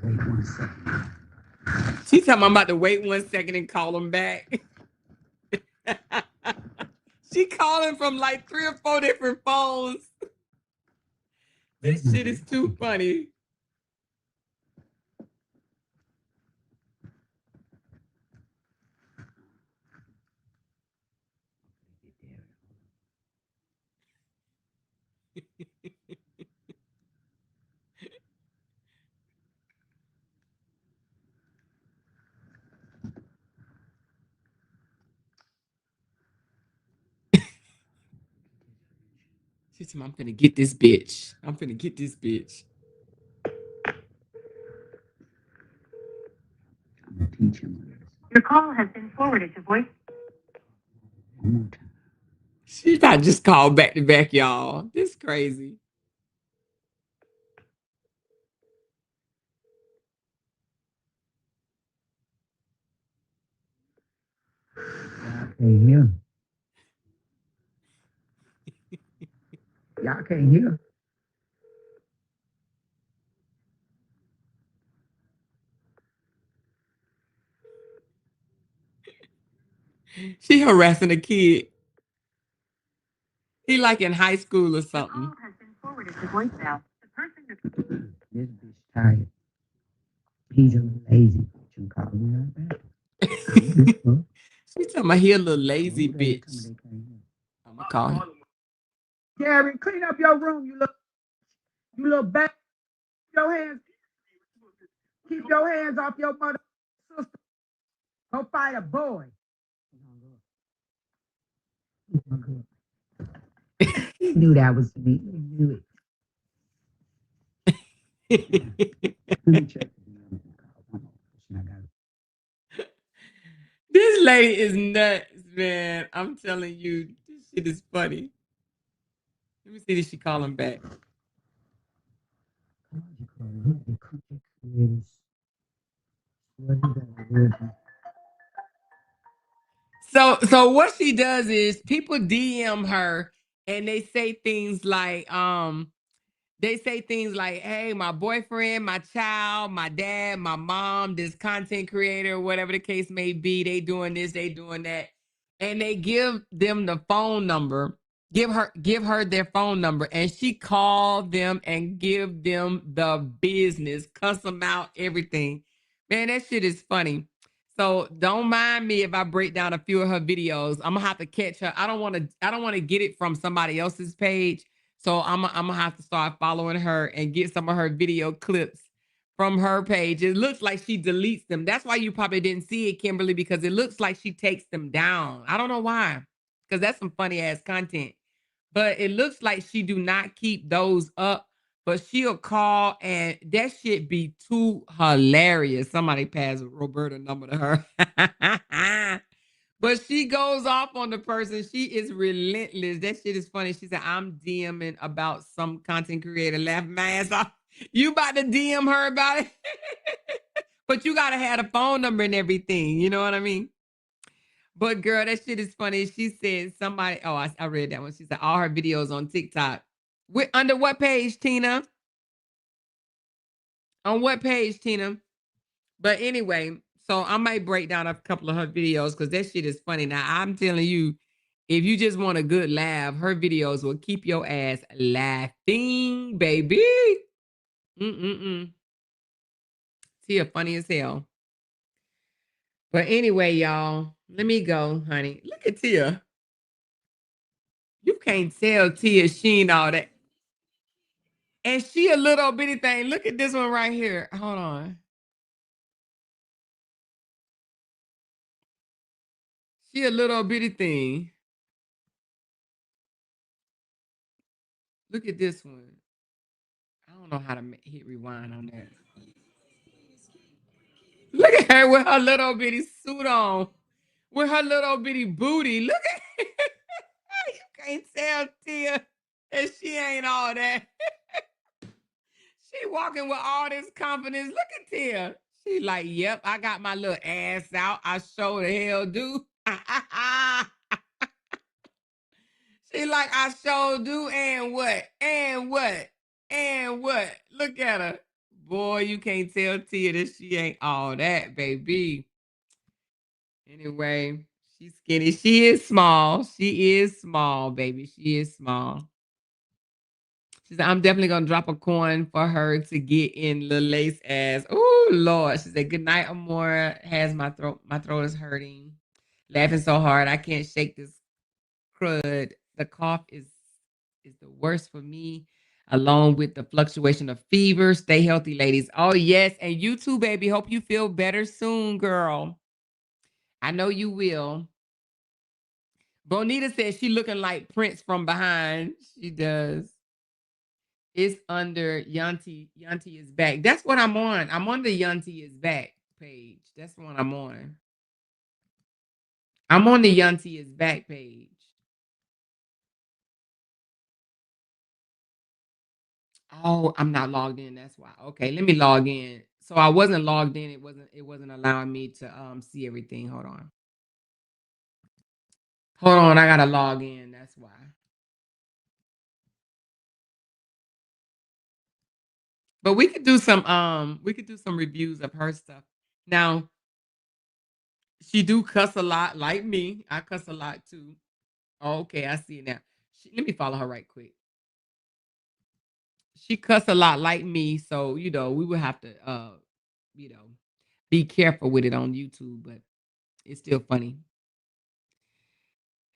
gonna wait 1 second. She talking about I'm about to wait 1 second and call him back. She calling from like 3 or 4 different phones. This shit is too funny. She said, I'm finna get this bitch. I'm finna get this bitch. I'm gonna teach him. Your call has been forwarded to voice. She about to just call back to back, y'all. This crazy. Y'all can't hear. Y'all can't hear. She harassing a kid. He like in high school or Your something. call has been forwarded to voicemail. The person This bitch tired. He's a little lazy. You call me right back. She talking about he a little lazy bitch. I'm gonna call him. Gary, clean up your room, you little back. Your hands. Keep your hands off your mother sister. Go fight a boy. He knew that was me. He knew it. Let me check. This lady is nuts, man. I'm telling you, this shit is funny. Let me see if she call him back. So what she does is people DM her and they say things like, hey, my boyfriend, my child, my dad, my mom, this content creator, whatever the case may be, they doing this, they doing that. And they give them the phone number, give her their phone number, and she call them and give them the business, cuss them out, everything. Man, that shit is funny. So don't mind me if I break down a few of her videos. I'm gonna have to catch her. I don't want to get it from somebody else's page. So I'm gonna have to start following her and get some of her video clips from her page. It looks like she deletes them. That's why you probably didn't see it, Kimberly, because it looks like she takes them down. I don't know why, because that's some funny ass content. But it looks like she do not keep those up. But she'll call and that shit be too hilarious. Somebody pass Roberta number to her. But she goes off on the person. She is relentless. That shit is funny. She said, I'm DMing about some content creator. Laughing my ass off. You about to DM her about it? But you got to have a phone number and everything. You know what I mean? But girl, that shit is funny. She said somebody, oh, I read that one. She said all her videos on TikTok. Under what page, Tina? On what page, Tina? But anyway, so I might break down a couple of her videos because that shit is funny. Now, I'm telling you, if you just want a good laugh, her videos will keep your ass laughing, baby. Tia funny as hell. But anyway, y'all, let me go, honey. Look at Tia. You can't tell Tia she ain't all that. And she a little bitty thing. Look at this one right here. Hold on. She a little bitty thing. Look at this one. I don't know how to hit rewind on that. Look at her with her little bitty suit on. With her little bitty booty. Look at you can't tell Tia that she ain't all that. She walking with all this confidence. Look at Tia. She like, yep, I got my little ass out. I sure the hell do. She like, I sure do. And what? And what? And what? Look at her. Boy, you can't tell Tia that she ain't all that, baby. Anyway, she's skinny. She is small. She is small, baby. She is small. She said, I'm definitely gonna drop a coin for her to get in Lil Lace ass. Oh Lord. She said, good night, Amora. Has my throat. My throat is hurting. Laughing so hard. I can't shake this crud. The cough is the worst for me, along with the fluctuation of fever. Stay healthy, ladies. Oh, yes. And you too, baby. Hope you feel better soon, girl. I know you will. Bonita says she looking like Prince from behind. She does. It's under Yanti. Yanti is back. That's what I'm on. I'm on the Yanti is back page. That's the one I'm on. I'm on the Yanti is back page. Oh, I'm not logged in. That's why. Okay, let me log in. So I wasn't logged in. It wasn't allowing me to see everything. Hold on. Hold on, I gotta log in. That's why. But we could do some reviews of her stuff. Now, she do cuss a lot like me. I cuss a lot too. Oh, okay, I see it now. Let me follow her right quick. She cuss a lot like me, so we would have to you know, be careful with it on YouTube, but it's still funny.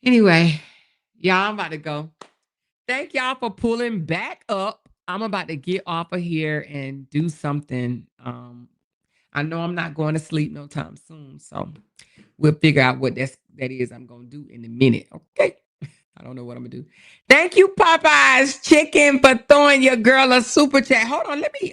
Anyway, y'all, I'm about to go. Thank y'all for pulling back up. I'm about to get off of here and do something. I know I'm not going to sleep no time soon, so we'll figure out what that is I'm gonna do in a minute. Okay. I don't know what I'm gonna do. Thank you, Popeyes Chicken, for throwing your girl a super chat. Hold on, let me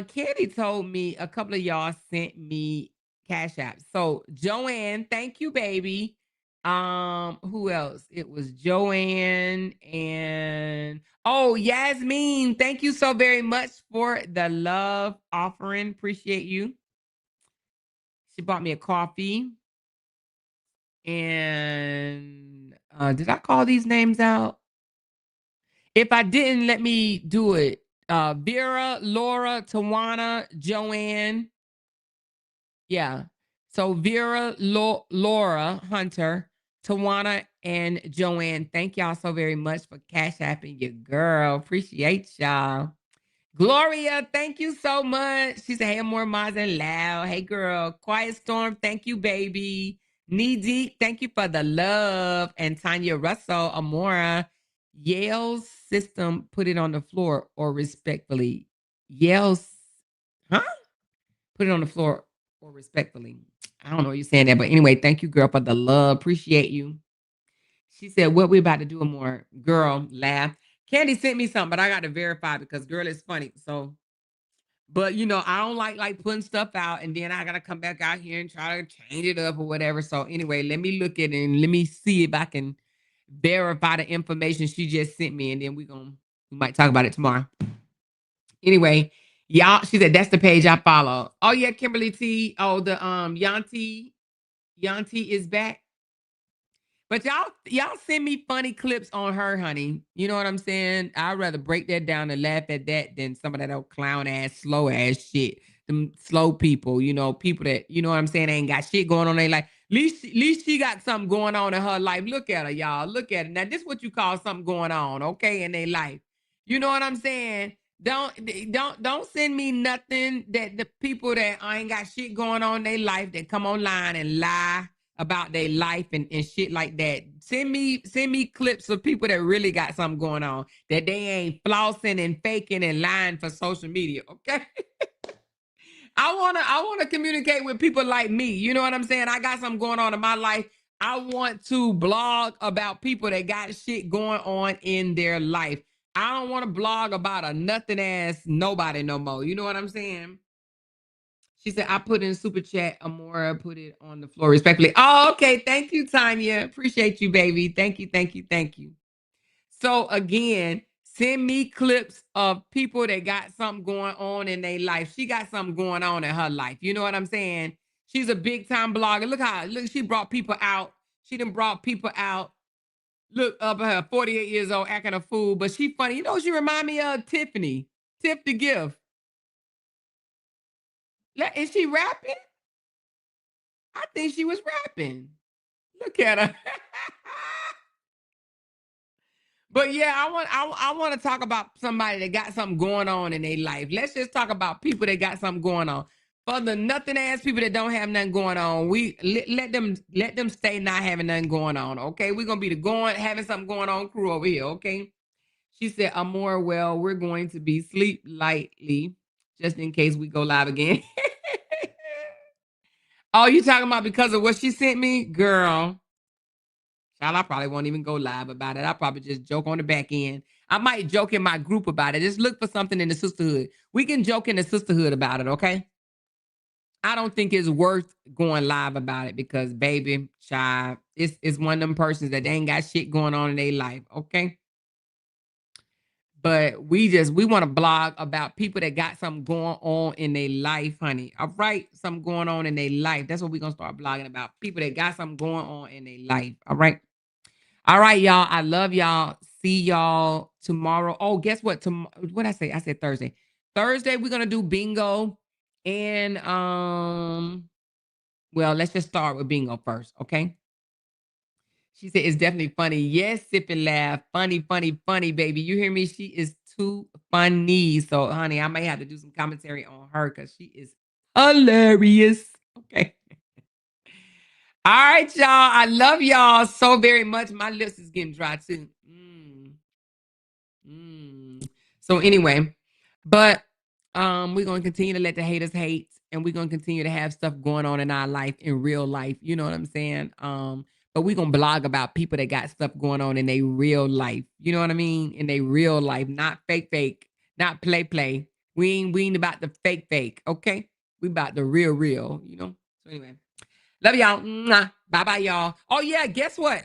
Candy told me a couple of y'all sent me cash apps. So Joanne, thank you, baby. Who else? It was Joanne and Yasmin. Thank you so very much for the love offering. Appreciate you. She bought me a coffee. And did I call these names out? If I didn't, let me do it. Vera, Laura, Tawana, Joanne. Yeah. So Vera, Laura, Hunter, Tawana, and Joanne. Thank y'all so very much for cash apping your girl. Appreciate y'all. Gloria, thank you so much. She said, hey, more Maz and loud. Hey, girl. Quiet Storm, thank you, baby. Knee Deep, thank you for the love. And Tanya Russell, Amora, Yale's system, put it on the floor or respectfully. Yale's, huh? Put it on the floor or respectfully. I don't know what you're saying there, but anyway, thank you, girl, for the love. Appreciate you. She said, what we about to do more? Girl, laugh. Candy sent me something, but I got to verify because girl is funny. So, but I don't like putting stuff out and then I gotta come back out here and try to change it up or whatever. So anyway, let me look at it and let me see if I can verify the information she just sent me, and then we might talk about it tomorrow. Anyway, y'all, she said that's the page I follow. Oh yeah, Kimberly T. Oh, the Yanti is back. But y'all send me funny clips on her, honey. You know what I'm saying? I'd rather break that down and laugh at that than some of that old clown ass, slow ass shit. Them slow people, people that, you know what I'm saying, ain't got shit going on in their life. At least she got something going on in her life. Look at her, y'all. Look at it. Now, this is what you call something going on, okay, in their life. You know what I'm saying? Don't send me nothing that the people that ain't got shit going on in their life that come online and lie about their life and shit like that. Send me clips of people that really got something going on, that they ain't flossing and faking and lying for social media. Okay. I wanna communicate with people like me. You know what I'm saying? I got something going on in my life. I want to blog about people that got shit going on in their life. I don't want to blog about a nothing ass nobody no more. You know what I'm saying? She said, I put in super chat. Amora put it on the floor respectfully. Oh, okay. Thank you, Tanya. Appreciate you, baby. Thank you, thank you, thank you. So again, send me clips of people that got something going on in their life. She got something going on in her life. You know what I'm saying? She's a big time blogger. Look, she brought people out. She done brought people out. Look up at her, 48 years old, acting a fool. But she funny. You know, she remind me of Tiffany. Tiff the Gift. Is she rapping? I think she was rapping. Look at her. But yeah, I want to talk about somebody that got something going on in their life. Let's just talk about people that got something going on. For the nothing ass people that don't have nothing going on, we let them stay not having nothing going on. Okay, we're gonna be the having something going on crew over here. Okay. She said, I'm more well. We're going to be sleep lightly just in case we go live again. Oh, you talking about because of what she sent me, girl? Child, I probably won't even go live about it. I'll probably just joke on the back end. I might joke in my group about it. Just look for something in the sisterhood. We can joke in the sisterhood about it, okay? I don't think it's worth going live about it because, baby, child, it's one of them persons that they ain't got shit going on in their life, okay? But we want to blog about people that got something going on in their life, honey. All right? Something going on in their life. That's what we're going to start blogging about. People that got something going on in their life. All right? All right, y'all. I love y'all. See y'all tomorrow. Oh, guess what? What I say? I said Thursday. Thursday, we're going to do bingo. And, well, let's just start with bingo first, okay? She said, it's definitely funny. Yes, sip and laugh. Funny, funny, funny, baby. You hear me? She is too funny. So, honey, I may have to do some commentary on her because she is hilarious. Okay. All right, y'all. I love y'all so very much. My lips is getting dry, too. So, anyway, but we're going to continue to let the haters hate. And we're going to continue to have stuff going on in our life, in real life. You know what I'm saying? But we're going to blog about people that got stuff going on in their real life. You know what I mean? In their real life, not fake, not play. We ain't about the fake, okay? We about the real, you know? So anyway, love y'all. Bye-bye, y'all. Oh, yeah, guess what?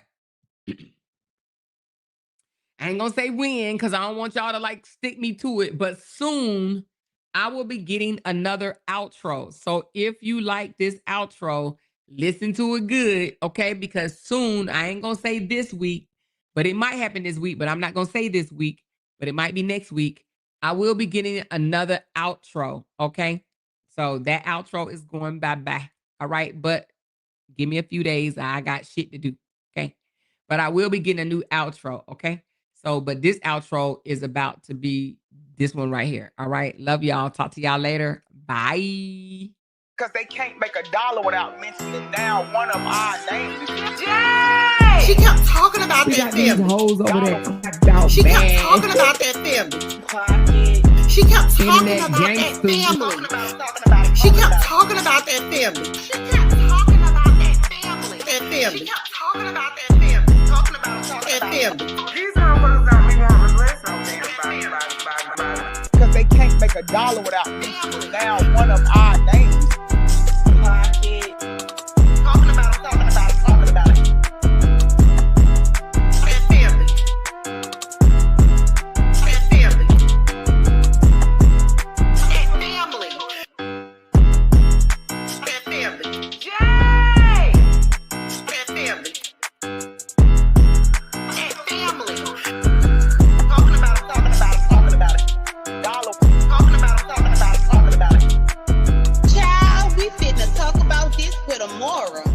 I ain't going to say when because I don't want y'all to, like, stick me to it. But soon, I will be getting another outro. So if you like this outro, listen to it good, okay? Because soon, I ain't going to say this week, but it might happen this week, but I'm not going to say this week, but it might be next week. I will be getting another outro, okay? So that outro is going bye-bye, all right? But give me a few days. I got shit to do, okay? But I will be getting a new outro, okay? So, but this outro is about to be this one right here. All right. Love y'all. Talk to y'all later. Bye. Because they can't make $1 without mentioning down one of our names. Yay! She kept talking about We that got these family. hoes over there. She kept talking about that family. She kept talking Internet about that gangsters. family. She kept talking about that family. She kept talking about that family. That family. She kept talking about that family. Talking about that family. These motherfuckers don't be want to regress on them. Because they can't make $1 without mentioning down one of our names. Talking about it. That family. That family. That family. Yay! That family. That family. Talking about it. Talking about it. Dollar. Talking about it. Talking about it. Child, we finna talk about this with a moral.